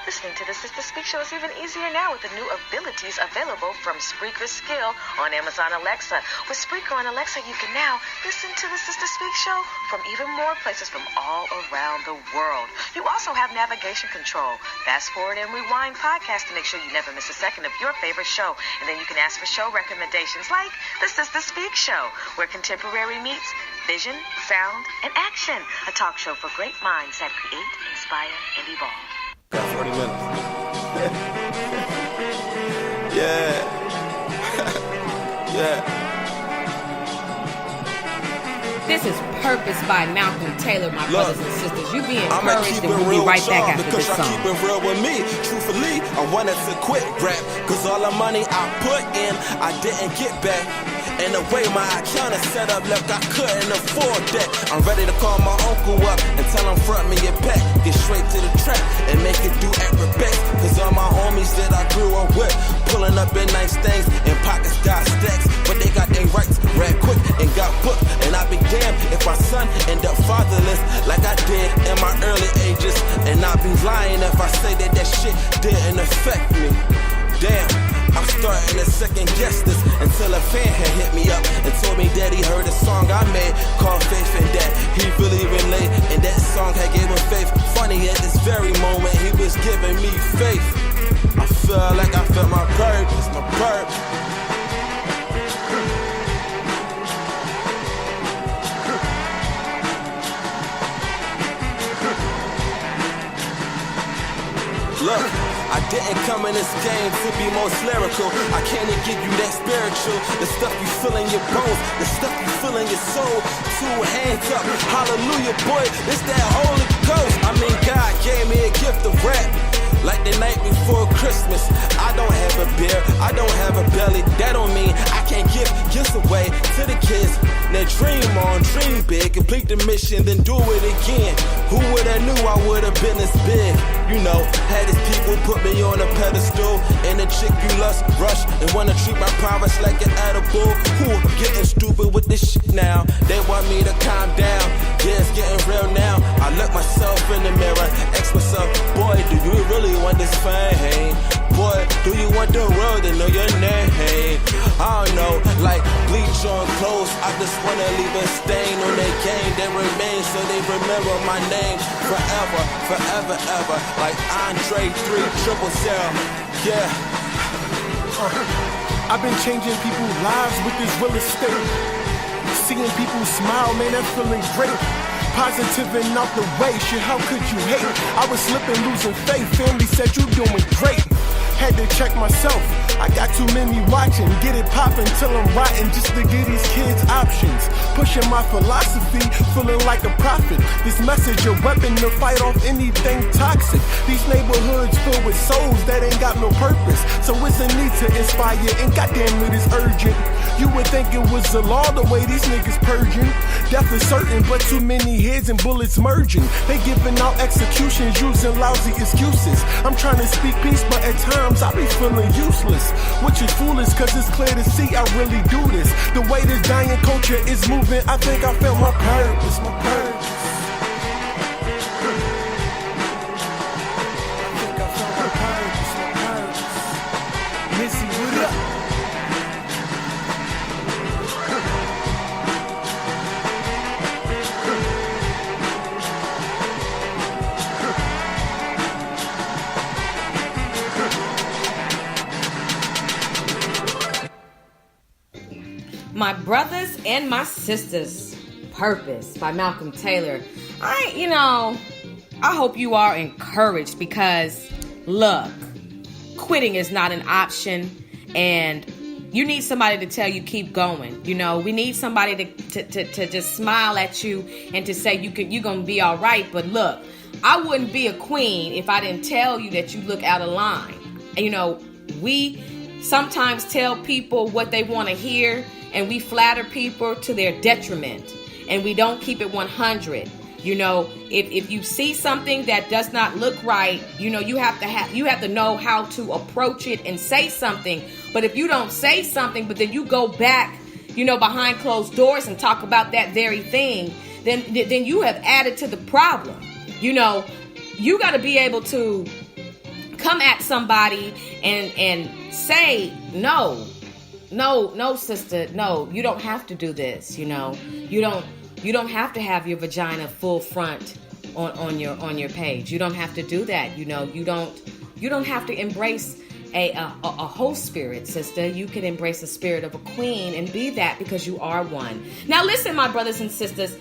Listening to the Sister Speak Show is even easier now with the new abilities available from Spreaker Skill on Amazon Alexa. With Spreaker on Alexa, you can now listen to the Sister Speak Show from even more places from all around the world. You also have navigation control, fast forward and rewind podcasts to make sure you never miss a second of your favorite show. And then you can ask for show recommendations like the Sister Speak Show, where contemporary meets vision, sound, and action. A talk show for great minds that create, inspire, and evolve. 40 minutes. Yeah. Yeah. This is Purpose by Malcolm Taylor, my brothers and sisters. You be encouraged, and we'll be right back after this song. Keep it real with me. Truthfully, I wanted to quit rap, cause all the money I put in, I didn't get back. And the way my account is set up, look, I couldn't afford that. I'm ready to call my uncle up and tell him front me a pack. Get straight to the trap and make it do every back. Cause all my homies that I grew up with, pulling up in nice things, and pockets got stacks. But they got their rights, ran quick and got booked. And I'd be damned if my son end up fatherless like I did in my early ages. And I'd be lying if I say that shit didn't affect yeses until a fan had hit me up and told me that he heard a song I made called Faith and that he really relate, and that song had gave him faith. Funny, at this very moment he was giving me faith. I feel like I felt my purpose, my purpose. Look, I didn't come in this game to be most lyrical. I can't give you that spiritual, the stuff you feel in your bones, the stuff you feel in your soul. 2 hands up, hallelujah, boy, it's that Holy Ghost. I mean, God gave me a gift of rap. Like the night before Christmas, I don't have a beer, I don't have a belly. That don't mean I can't give gifts away to the kids. Now dream on, dream big, complete the mission, then do it again. Who would've knew I would've been this big? You know, had these people put me on a pedestal, and the chick you lust, rush, and wanna treat my prowess like an edible. Who getting stupid with this shit now? They want me to calm down. Yeah, it's getting real now. I look myself in the mirror, ask myself, boy, do you really want this fame? Boy, do you want the world to know your name? I don't know, like bleach on clothes. I just wanna leave a stain on their game. They remain so they remember my name forever, forever, ever. Like Andre 3000. Yeah. I've been changing people's lives with this real estate. Seeing people smile, man, that feeling great. Positive and out the way, shit, how could you hate? I was slipping, losing faith, family said you doing great. Had to check myself, I got too many watching. Get it poppin' till I'm rotten just to give these kids options. Pushing my philosophy, feeling like a prophet. This message a weapon to fight off anything toxic. These neighborhoods filled with souls that ain't got no purpose. So it's a need to inspire, and goddamn it is urgent. You would think it was the law the way these niggas purging. Death is certain, but too many heads and bullets merging. They giving out executions using lousy excuses. I'm trying to speak peace, but at times I be feeling useless, which is foolish, cause it's clear to see I really do this. The way this dying culture is moving, I think I found my purpose, my purpose. I think I found my purpose, my purpose. Missy, what up? My brothers and my sisters, Purpose by Malcolm Taylor. I hope you are encouraged, because look, quitting is not an option, and you need somebody to tell you keep going. We need somebody to just smile at you and to say you're gonna be all right. But look, I wouldn't be a queen if I didn't tell you that you look out of line. We sometimes tell people what they want to hear, and we flatter people to their detriment, and we don't keep it 100. If you see something that does not look right, you have to know how to approach it and say something. But if you don't say something, but then you go back, behind closed doors and talk about that very thing, then you have added to the problem. You got to be able to come at somebody and say no. No, sister, no, you don't have to do this. You don't have to have your vagina full front on your page. You don't have to do that. You don't have to embrace a whole spirit, sister. You can embrace the spirit of a queen and be that, because you are one. Now listen, my brothers and sisters,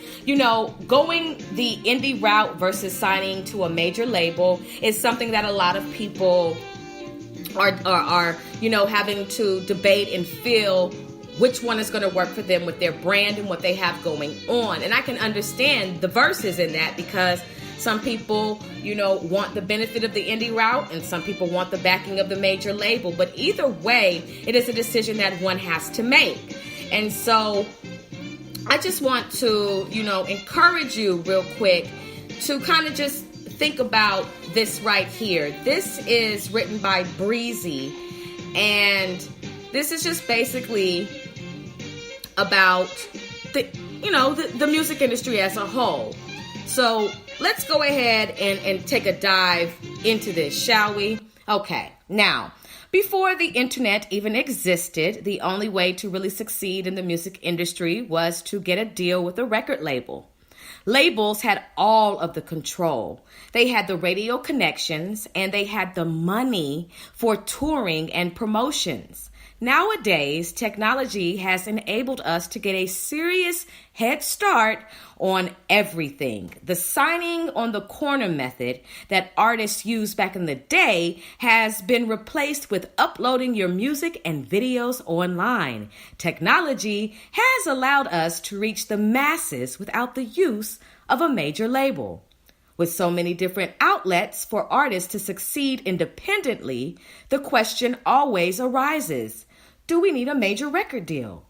going the indie route versus signing to a major label is something that a lot of people are having to debate and feel which one is going to work for them with their brand and what they have going on. And I can understand the verses in that, because some people, want the benefit of the indie route, and some people want the backing of the major label. But either way, it is a decision that one has to make. And so I just want to, encourage you real quick to kind of just think about this right here. This is written by Breezy, and this is just basically about the music industry as a whole. So let's go ahead and take a dive into this, shall we? Okay, now, Before the internet even existed, the only way to really succeed in the music industry was to get a deal with a record label. Labels had all of the control. They had the radio connections and they had the money for touring and promotions. Nowadays, technology has enabled us to get a serious head start on everything. The signing on the corner method that artists used back in the day has been replaced with uploading your music and videos online. Technology has allowed us to reach the masses without the use of a major label. With so many different outlets for artists to succeed independently, the question always arises: do we need a major record deal?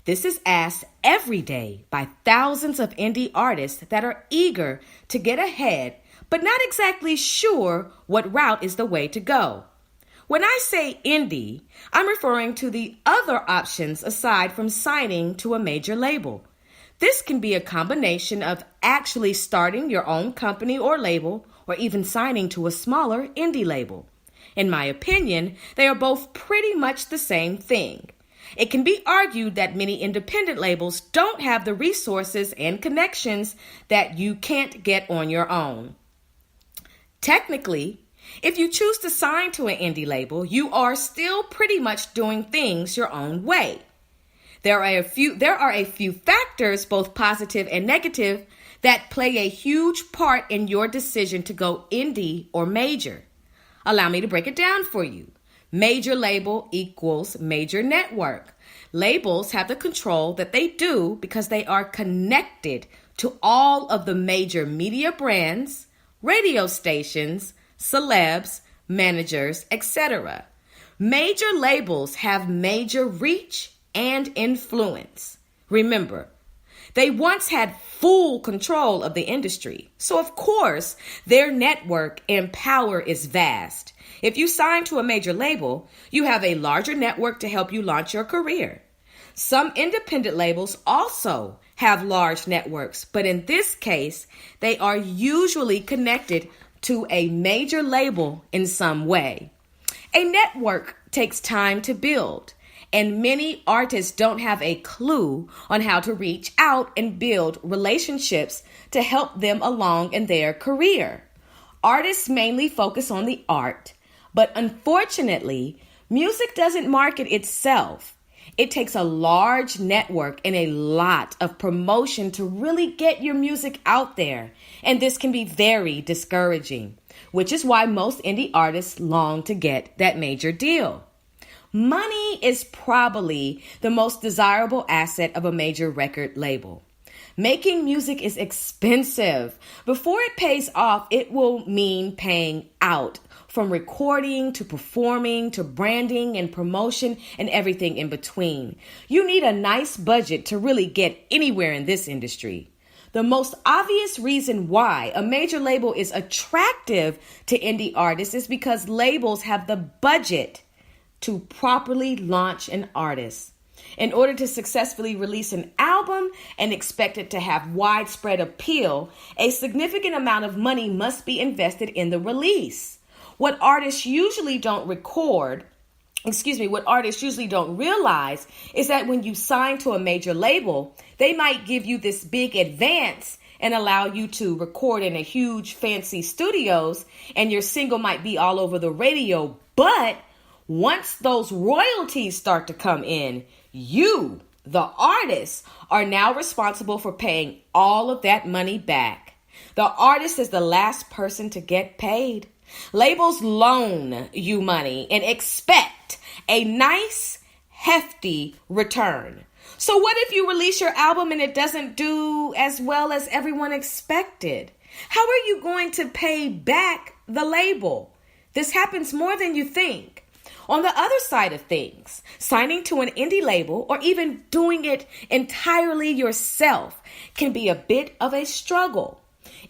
This is asked every day by thousands of indie artists that are eager to get ahead, but not exactly sure what route is the way to go. When I say indie, I'm referring to the other options aside from signing to a major label. This can be a combination of actually starting your own company or label, or even signing to a smaller indie label. In my opinion, they are both pretty much the same thing. It can be argued that many independent labels don't have the resources and connections that you can't get on your own. Technically, if you choose to sign to an indie label, you are still pretty much doing things your own way. There are a few factors, both positive and negative, that play a huge part in your decision to go indie or major. Allow me to break it down for you. Major label equals major network. Labels have the control that they do because they are connected to all of the major media brands, radio stations, celebs, managers, etc. Major labels have major reach and influence. Remember, they once had full control of the industry, so of course their network and power is vast. If you sign to a major label, you have a larger network to help you launch your career. Some independent labels also have large networks, but in this case, they are usually connected to a major label in some way. A network takes time to build, and many artists don't have a clue on how to reach out and build relationships to help them along in their career. Artists mainly focus on the art, but unfortunately, music doesn't market itself. It takes a large network and a lot of promotion to really get your music out there, and this can be very discouraging, which is why most indie artists long to get that major deal. Money is probably the most desirable asset of a major record label. Making music is expensive. Before it pays off, it will mean paying out, from recording to performing to branding and promotion and everything in between. You need a nice budget to really get anywhere in this industry. The most obvious reason why a major label is attractive to indie artists is because labels have the budget to properly launch an artist. In order to successfully release an album and expect it to have widespread appeal, a significant amount of money must be invested in the release. What artists usually don't realize is that when you sign to a major label, they might give you this big advance and allow you to record in a huge fancy studios, and your single might be all over the radio, but once those royalties start to come in, you, the artist, are now responsible for paying all of that money back. The artist is the last person to get paid. Labels loan you money and expect a nice, hefty return. So what if you release your album and it doesn't do as well as everyone expected? How are you going to pay back the label? This happens more than you think. On the other side of things, signing to an indie label or even doing it entirely yourself can be a bit of a struggle.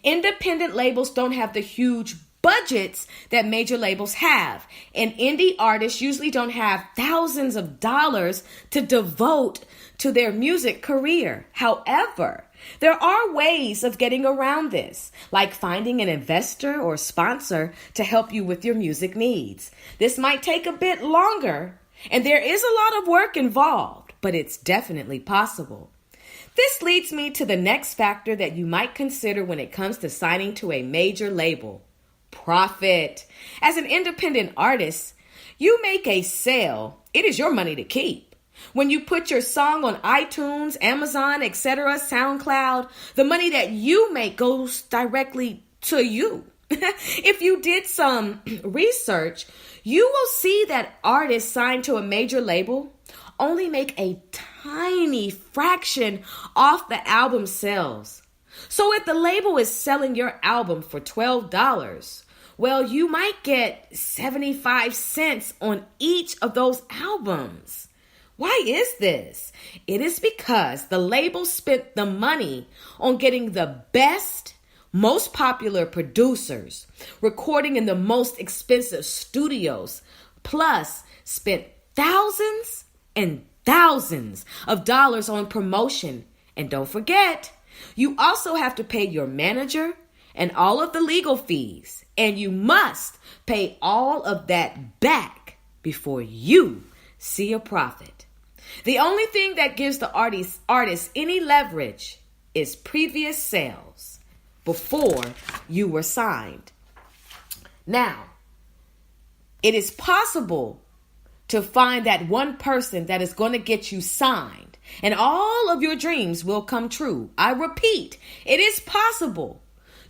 Independent labels don't have the huge budgets that major labels have. And indie artists usually don't have thousands of dollars to devote to their music career. However, there are ways of getting around this, like finding an investor or sponsor to help you with your music needs. This might take a bit longer, and there is a lot of work involved, but it's definitely possible. This leads me to the next factor that you might consider when it comes to signing to a major label: profit. As an independent artist, you make a sale. It is your money to keep. When you put your song on iTunes, Amazon, etc., SoundCloud, the money that you make goes directly to you. If you did some research, you will see that artists signed to a major label only make a tiny fraction off the album sales. So if the label is selling your album for $12, well, you might get 75 cents on each of those albums. Why is this? It is because the label spent the money on getting the best, most popular producers, recording in the most expensive studios, plus spent thousands and thousands of dollars on promotion. And don't forget, you also have to pay your manager and all of the legal fees. And you must pay all of that back before you see a profit. The only thing that gives the artist any leverage is previous sales before you were signed. Now, it is possible to find that one person that is going to get you signed, and all of your dreams will come true. I repeat, it is possible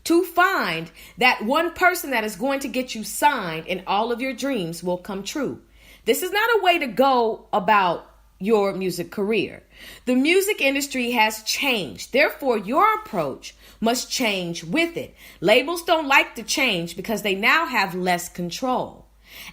to find that one person that is going to get you signed, and all of your dreams will come true. This is not a way to go about your music career. The music industry has changed. Therefore, your approach must change with it. Labels don't like to change because they now have less control.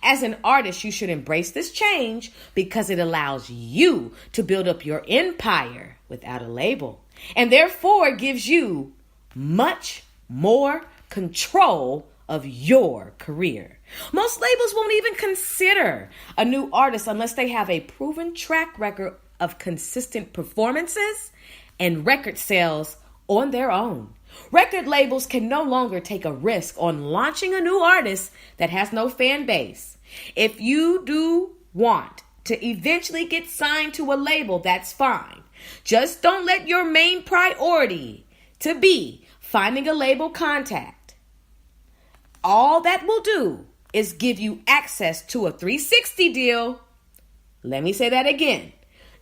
As an artist, you should embrace this change because it allows you to build up your empire without a label, and therefore it gives you much more control of your career. Most labels won't even consider a new artist unless they have a proven track record of consistent performances and record sales on their own. Record labels can no longer take a risk on launching a new artist that has no fan base. If you do want to eventually get signed to a label, that's fine. Just don't let your main priority to be finding a label contact. All that will do is give you access to a 360 deal. Let me say that again.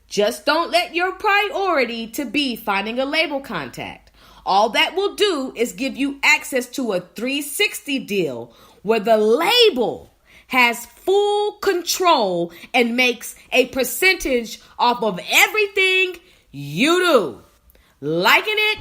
Just don't let your priority to be finding a label contact. All that will do is give you access to a 360 deal where the label has full control and makes a percentage off of everything you do. Liken it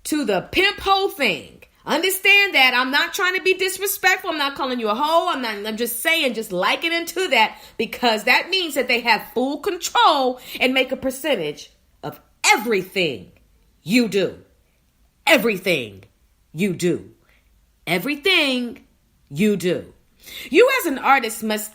to the pimp hoe thing. Understand that I'm not trying to be disrespectful. I'm not calling you a hoe. I'm just saying, just liken it to that, because that means that they have full control and make a percentage of everything you do. Everything you do. Everything you do. You as an artist must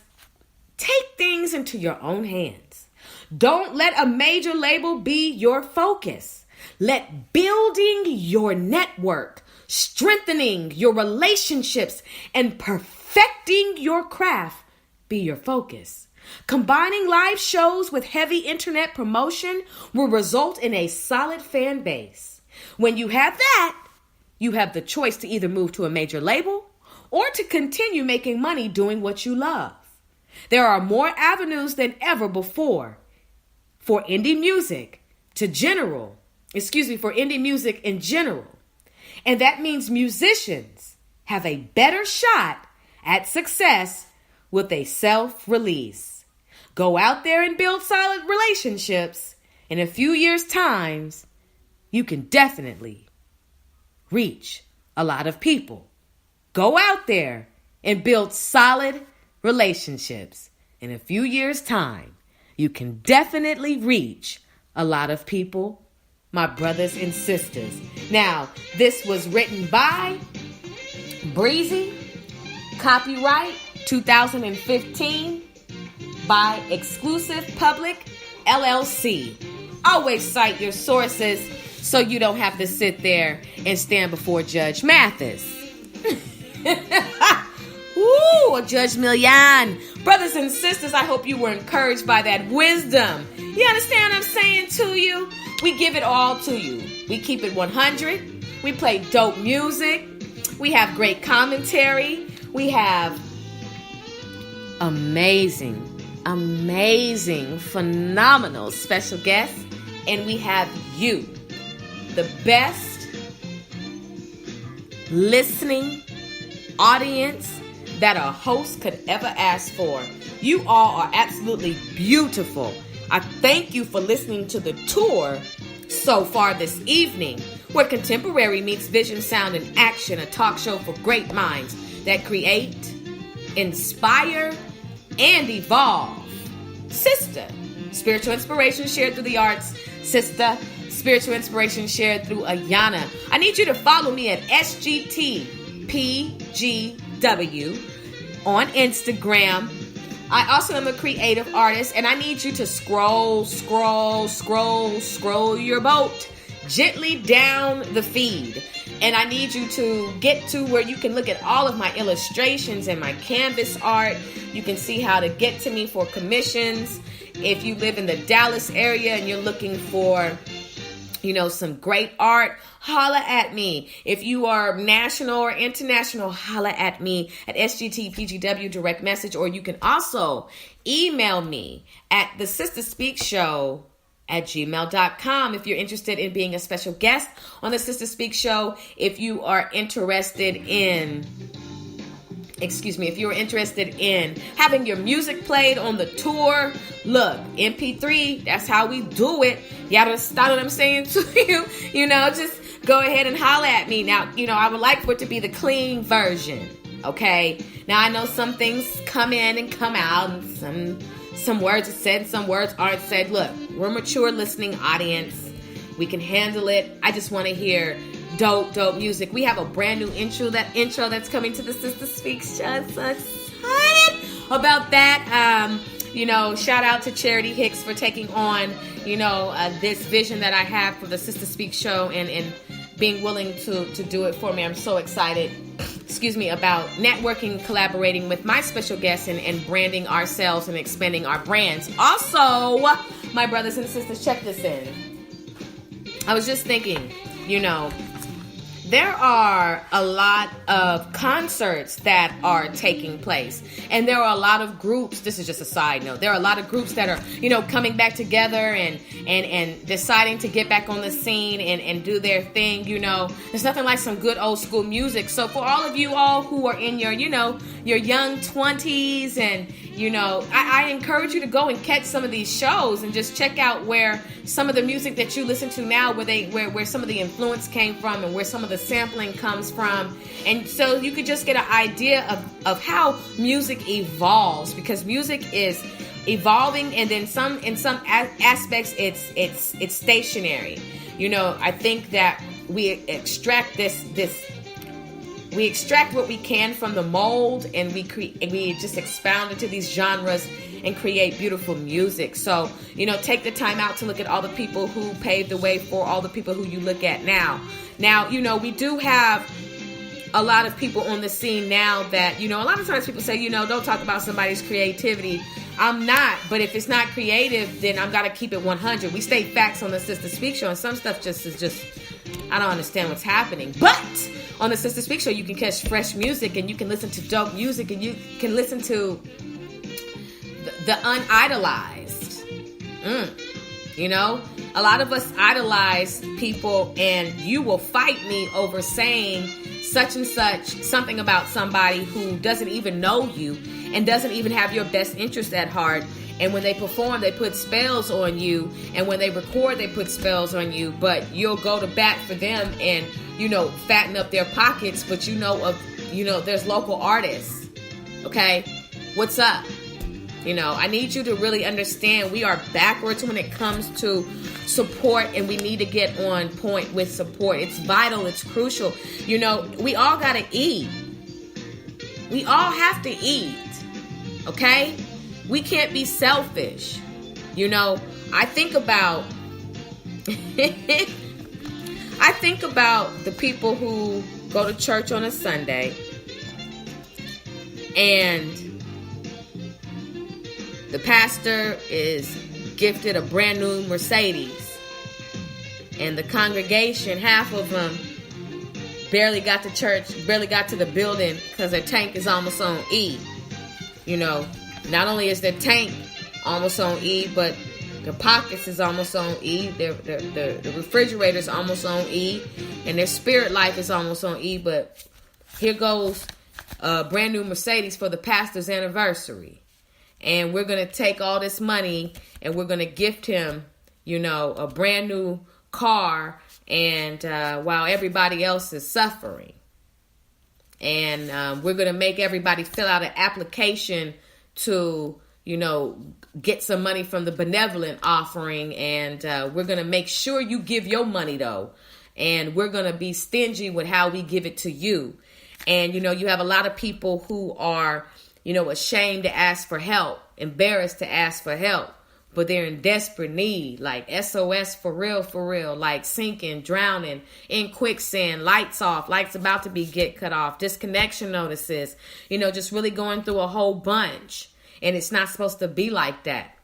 take things into your own hands. Don't let a major label be your focus. Let building your network, strengthening your relationships, and perfecting your craft be your focus. Combining live shows with heavy internet promotion will result in a solid fan base. When you have that, you have the choice to either move to a major label or to continue making money doing what you love. There are more avenues than ever before for indie music in general. And that means musicians have a better shot at success with a self-release. Go out there and build solid relationships. In a few years' time, you can definitely reach a lot of people. Go out there and build solid relationships. In a few years' time, you can definitely reach a lot of people, my brothers and sisters. Now, this was written by Breezy Copyright 2015 by Exclusive Public LLC. Always cite your sources so you don't have to sit there and stand before Judge Mathis. Ooh, Judge Millian. Brothers and sisters, I hope you were encouraged by that wisdom. You understand what I'm saying to you? We give it all to you. We keep it 100. We play dope music. We have great commentary. We have amazing, phenomenal special guests. And we have you, the best listening audience that a host could ever ask for. You all are absolutely beautiful. I thank you for listening to the tour so far this evening, where contemporary meets vision, sound, and action, a talk show for great minds that create, inspire, and evolve. Sister, spiritual inspiration shared through the arts. Sister, spiritual inspiration shared through Ayana. I need you to follow me at SGTPGW on Instagram. I also am a creative artist, and I need you to scroll your boat gently down the feed. And I need you to get to where you can look at all of my illustrations and my canvas art. You can see how to get to me for commissions. If you live in the Dallas area and you're looking for, some great art, holla at me. If you are national or international, holla at me at SGTPGW direct message, or you can also email me at thesisterspeakshow@gmail.com if you're interested in being a special guest on the Sister Speak Show. If you are interested in having your music played on the tour, look, MP3, that's how we do it. You understand what I'm saying to you? Just go ahead and holla at me. Now, I would like for it to be the clean version, okay? Now, I know some things come in and come out, and some words are said, some words aren't said. Look, we're a mature listening audience. We can handle it. I just want to hear dope music. We have a brand new intro that's coming to the Sister Speaks Show. I'm so excited about that. Shout out to Charity Hicks for taking on, this vision that I have for the Sister Speaks Show and being willing to do it for me. I'm so excited, about networking, collaborating with my special guests and branding ourselves and expanding our brands. Also, my brothers and sisters, check this in. I was just thinking, there are a lot of concerts that are taking place, and there are a lot of groups. This is just a side note. There are a lot of groups that are, coming back together and deciding to get back on the scene and do their thing. There's nothing like some good old school music. So for all of you all who are in your young 20s, and I encourage you to go and catch some of these shows and just check out where some of the music that you listen to now, where some of the influence came from and where some of the sampling comes from. And so you could just get an idea of how music evolves, because music is evolving, and then in some aspects it's stationary. I think that we extract we extract what we can from the mold, and we just expound into these genres and create beautiful music. So, take the time out to look at all the people who paved the way for all the people who you look at now. Now, we do have a lot of people on the scene now that, a lot of times people say, don't talk about somebody's creativity. I'm not, but if it's not creative, then I've got to keep it 100. We state facts on the Sister Speak Show, and some stuff is just, I don't understand what's happening. But on the Sister Speak Show, you can catch fresh music, and you can listen to dope music, and you can listen to the unidolized. A lot of us idolize people, and you will fight me over saying such and such something about somebody who doesn't even know you and doesn't even have your best interest at heart. And when they perform, they put spells on you, and when they record, they put spells on you. But you'll go to bat for them and fatten up their pockets. But there's local artists. Okay, what's up? I need you to really understand we are backwards when it comes to support, and we need to get on point with support. It's vital. It's crucial. We all got to eat. We all have to eat. Okay? We can't be selfish. You know, I think about the people who go to church on a Sunday and the pastor is gifted a brand new Mercedes and the congregation, half of them barely got to church, barely got to the building because their tank is almost on E. You know, not only is their tank almost on E, but their pockets is almost on E, the refrigerator is almost on E, and their spirit life is almost on E. But here goes a brand new Mercedes for the pastor's anniversary. And we're going to take all this money and we're going to gift him, you know, a brand new car, and while everybody else is suffering. And we're going to make everybody fill out an application to, you know, get some money from the benevolent offering. And we're going to make sure you give your money, though. And we're going to be stingy with how we give it to you. And, you know, you have a lot of people who are, you know, ashamed to ask for help, embarrassed to ask for help. But they're in desperate need, like SOS for real, like sinking, drowning, in quicksand, lights off, lights about to get cut off, disconnection notices, you know, just really going through a whole bunch. And it's not supposed to be like that.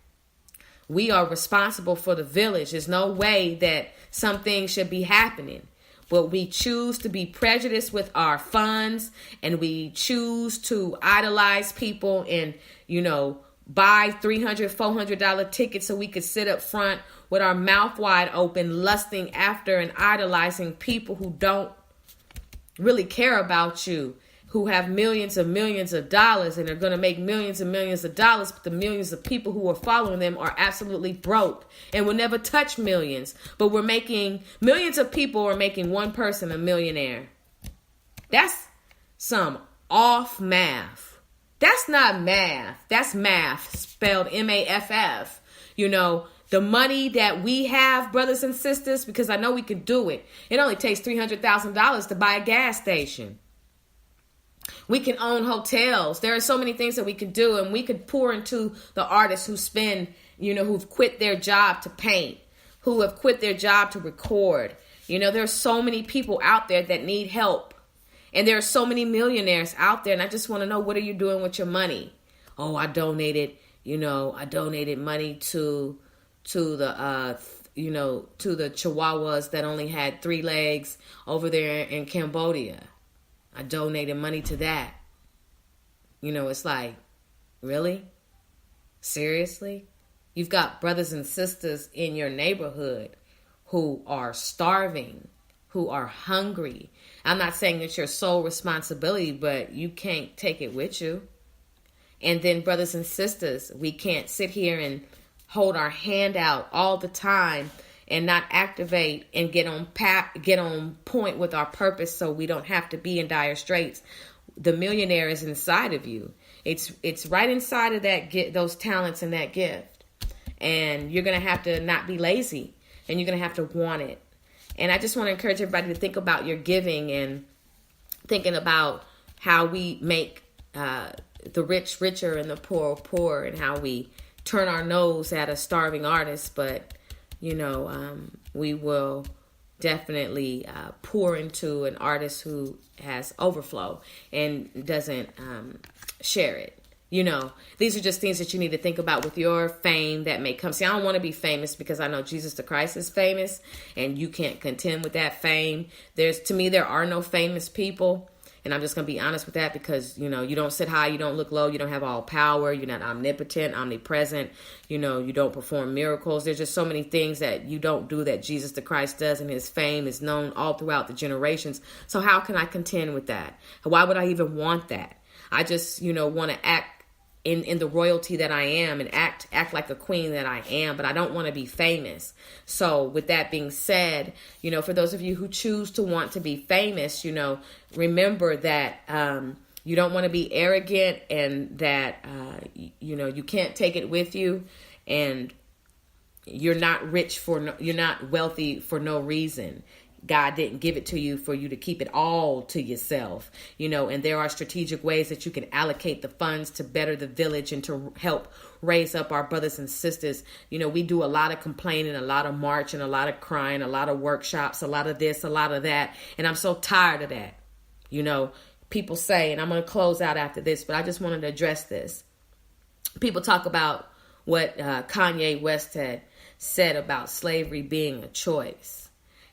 We are responsible for the village. There's no way that some things should be happening. But we choose to be prejudiced with our funds, and we choose to idolize people and, you know, buy $300, $400 tickets so we could sit up front with our mouth wide open, lusting after and idolizing people who don't really care about you, who have millions and millions of dollars and are going to make millions and millions of dollars, but the millions of people who are following them are absolutely broke and will never touch millions. But we're making millions of people are making one person a millionaire. That's some off math. That's not math. That's math spelled M-A-F-F. You know, the money that we have, brothers and sisters, because I know we can do it. It only takes $300,000 to buy a gas station. We can own hotels. There are so many things that we could do, and we could pour into the artists who spend, you know, who've quit their job to paint, who have quit their job to record. You know, there are so many people out there that need help. And there are so many millionaires out there, and I just want to know, what are you doing with your money? Oh, I donated money to the Chihuahuas that only had 3 legs over there in Cambodia. I donated money to that. You know, it's like, really? Seriously? You've got brothers and sisters in your neighborhood who are starving, who are hungry. I'm not saying it's your sole responsibility, but you can't take it with you. And then, brothers and sisters, we can't sit here and hold our hand out all the time and not activate and get on point with our purpose, so we don't have to be in dire straits. The millionaire is inside of you. It's right inside of that, those talents and that gift. And you're going to have to not be lazy, and you're going to have to want it. And I just want to encourage everybody to think about your giving and thinking about how we make the rich richer and the poor poor, and how we turn our nose at a starving artist. But, you know, we will definitely pour into an artist who has overflow and doesn't share it. You know, these are just things that you need to think about with your fame that may come. See, I don't want to be famous because I know Jesus the Christ is famous, and you can't contend with that fame. To me, there are no famous people. And I'm just going to be honest with that, because, you know, you don't sit high, you don't look low, you don't have all power, you're not omnipotent, omnipresent, you know, you don't perform miracles. There's just so many things that you don't do that Jesus the Christ does, and his fame is known all throughout the generations. So how can I contend with that? Why would I even want that? I just, you know, want to act in the royalty that I am, and act like a queen that I am, but I don't want to be famous. So with that being said, you know, for those of you who choose to want to be famous, you know, remember that you don't want to be arrogant, and that, you know, you can't take it with you, and you're not wealthy for no reason. God didn't give it to you for you to keep it all to yourself, and there are strategic ways that you can allocate the funds to better the village and to help raise up our brothers and sisters. We do a lot of complaining, a lot of marching, a lot of crying, a lot of workshops, a lot of this, a lot of that. And I'm so tired of that. People say, and I'm going to close out after this, but I just wanted to address this. People talk about what Kanye West had said about slavery being a choice.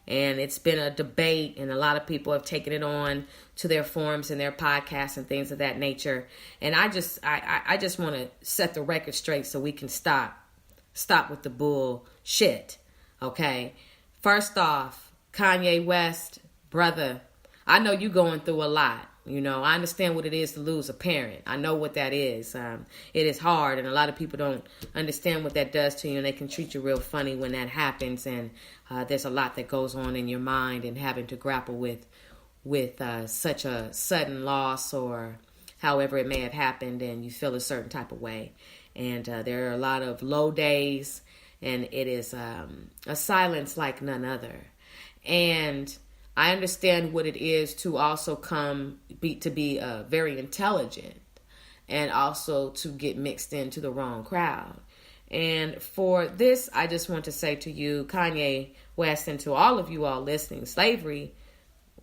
And it's been a debate, and a lot of people have taken it on to their forums and their podcasts and things of that nature. And I just want to set the record straight so we can stop with the bullshit. Okay. First off, Kanye West, brother, I know you going through a lot. I understand what it is to lose a parent. I know what that is. It is hard, and a lot of people don't understand what that does to you, and they can treat you real funny when that happens. And there's a lot that goes on in your mind, and having to grapple with such a sudden loss, or however it may have happened, and you feel a certain type of way. And there are a lot of low days, and it is a silence like none other. And I understand what it is to also be very intelligent, and also to get mixed into the wrong crowd. And for this, I just want to say to you, Kanye West, and to all of you all listening, slavery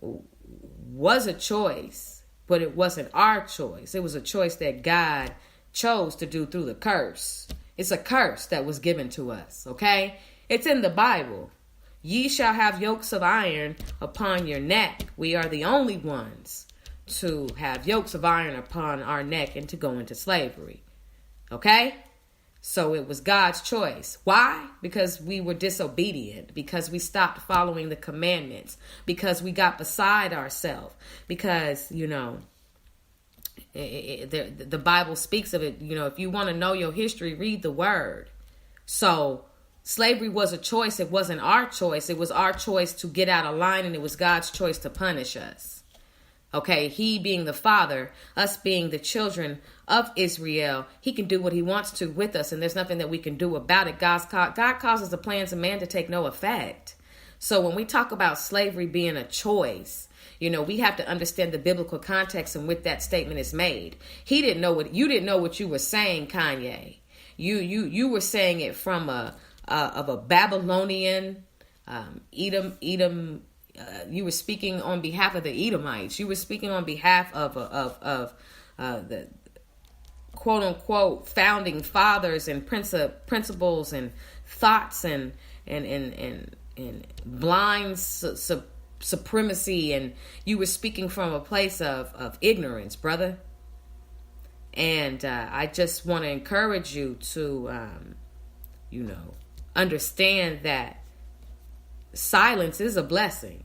was a choice, but it wasn't our choice. It was a choice that God chose to do through the curse. It's a curse that was given to us, okay? It's in the Bible. Ye shall have yokes of iron upon your neck. We are the only ones to have yokes of iron upon our neck and to go into slavery. Okay? So it was God's choice. Why? Because we were disobedient. Because we stopped following the commandments. Because we got beside ourselves. Because, the Bible speaks of it. If you want to know your history, read the word. So slavery was a choice. It wasn't our choice. It was our choice to get out of line, and it was God's choice to punish us. Okay, he being the Father, us being the children of Israel, he can do what he wants to with us, and there's nothing that we can do about it. God causes the plans of man to take no effect. So when we talk about slavery being a choice, we have to understand the biblical context in which that statement is made. You didn't know what you were saying, Kanye. You were saying it from of a Babylonian, Edom. You were speaking on behalf of the Edomites. You were speaking on behalf of the quote unquote founding fathers and principles and thoughts and blind supremacy. And you were speaking from a place of ignorance, brother. And I just want to encourage you to, understand that silence is a blessing,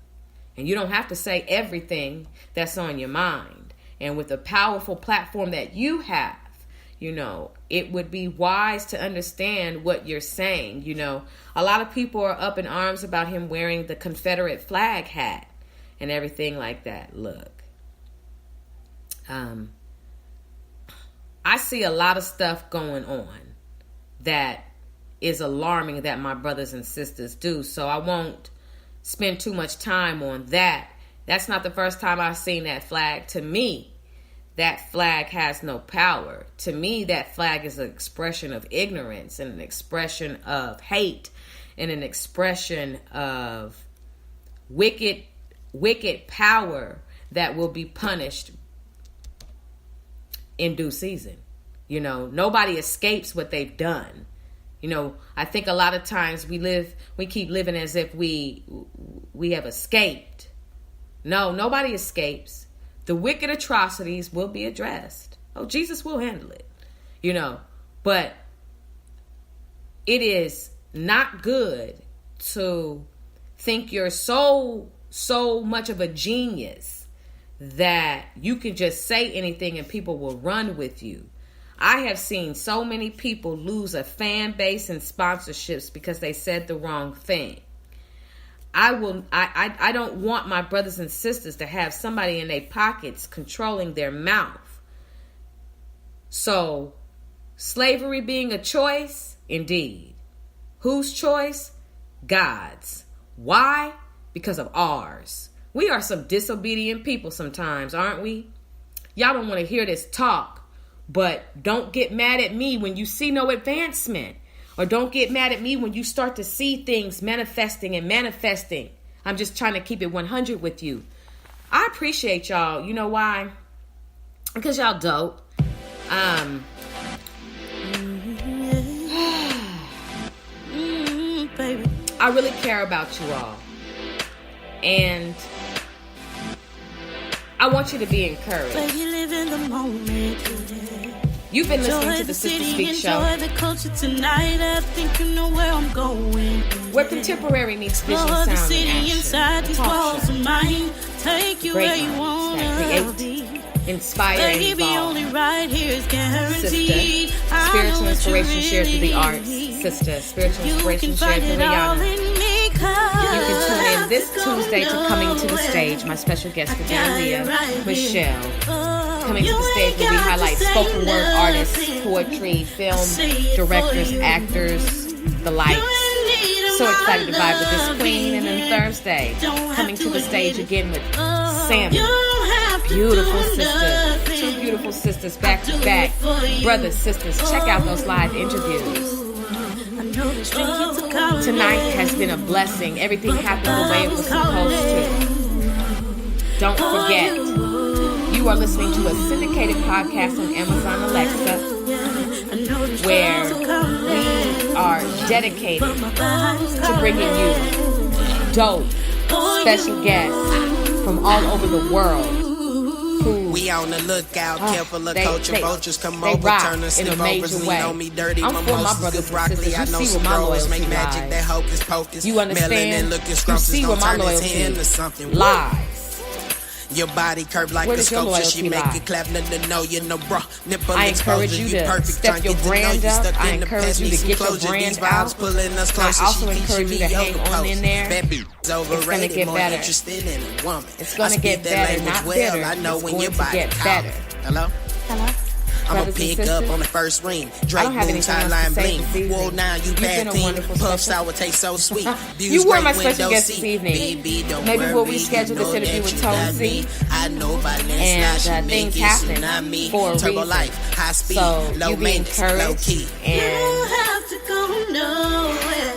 and you don't have to say everything that's on your mind. And with the powerful platform that you have, it would be wise to understand what you're saying. A lot of people are up in arms about him wearing the Confederate flag hat and everything like that. Look, I see a lot of stuff going on that is alarming that my brothers and sisters do. So I won't spend too much time on that. That's not the first time I've seen that flag. To me, that flag has no power. To me, that flag is an expression of ignorance and an expression of hate and an expression of wicked power that will be punished in due season. Nobody escapes what they've done. I think a lot of times we keep living as if we have escaped. No, nobody escapes. The wicked atrocities will be addressed. Oh, Jesus will handle it. But it is not good to think you're so much of a genius that you can just say anything and people will run with you. I have seen so many people lose a fan base and sponsorships because they said the wrong thing. I don't want my brothers and sisters to have somebody in their pockets controlling their mouth. So, slavery being a choice, indeed. Whose choice? God's. Why? because of ours. We are some disobedient people sometimes, aren't we? Y'all don't want to hear this talk, but don't get mad at me when you see no advancement. Or don't get mad at me when you start to see things manifesting. I'm just trying to keep it 100 with you. I appreciate y'all. You know why? Because y'all dope. Baby. I really care about you all. And I want you to be encouraged. Baby, live in the moment. You've been listening to the Sister Speak Show, Enjoy the culture tonight. I think you know where I'm going. where contemporary meets vision, Explore sound, the and city action. inside A these talk walls show. of mine. Take you Great where you minds want that to create, be. inspire, and Baby, evolve. only right here is guaranteed. Sister, I know spiritual what inspiration you shared through the really arts. need. Sister, spiritual You inspiration can shared find through it all Rihanna. in me, 'cause You can tune in this you have to Tuesday to go Coming to the nowhere. Stage. My special guest today, got it Leah right Michelle. here. Coming to the stage where we highlight spoken word artists, poetry, film directors, actors, the likes. So excited to vibe with this queen. And then Thursday, coming to the stage again with Sammy. Beautiful sisters. Two beautiful sisters back to back. Brothers, sisters. Check out those live interviews. Tonight has been a blessing. Everything happened the way it was supposed to. Don't forget, you are listening to a syndicated podcast on Amazon Alexa, where we are dedicated to bringing you dope, special guests from all over the world. We on the lookout, careful of coach and vultures come they over, rock turn and in a slip major overs, way. lean on me dirty, I'm for my mimosas, brothers good and broccoli, sisters. I You know see some where my pros make loyalty magic, lies. that hocus pocus. You understand? Melanin looking You scrumptious, see where don't my turn his hand loyalty to something. lies. Your body curved like Where a does your sculpture, she loyalty make lie? it clap, nothing to know you no bro. Nipple I encourage exposure, you to perfect, step trying your to get to know brand you, up. stuck I in the encourage past, you need to some get your closure. brand These vibes out. pulling us I closer, also she keeps encourage you me to hang yoga on in pose. there. That bitch overrated, get more better. interested in a woman. It's gonna I speak get that better, language not well, bitter. I know It's when going your to body get talk. better. Hello? Hello? I'ma Brothers and pick up sisters, on the first ring. I Drake don't have boom, anything else to timeline say bling. this evening. Whoa, now you You've bad been a team. wonderful Puff special- sour taste so sweet. Views You were great, my special window guest seat. this evening. Baby, don't Maybe we'll worry, reschedule you this know interview that with you got Tone me. C. I know by And landslide, she things make it happen tsunami. for a Turbo reason. life, high speed, So low you be maintenance, low encouraged, key. You and don't have to go nowhere.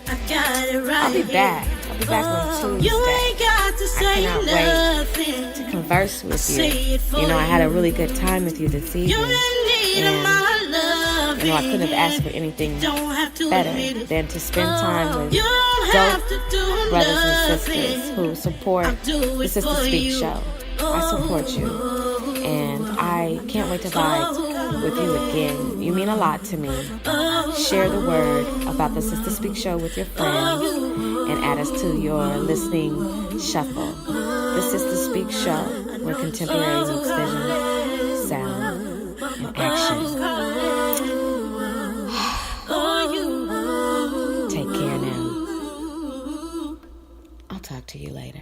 I got it right I'll be here. back. I'll be back on Tuesday. You ain't got to say cannot wait nothing. Converse with Say you. it for You know, I had a you. really good time with you this You're evening. in need of And my love. you know, I couldn't have asked for anything Don't have to better admit it. than to spend time with You don't dope have to do brothers and nothing. sisters who support I'll do the it Sister for Speak you. Show. I support you. And I can't wait to vibe with you again. You mean a lot to me. Share the word about the Sister Speak Show with your friends and add us to your listening shuffle. The Sister Speak Show, where contemporary meets vision, sound, and action. Take care now. I'll talk to you later.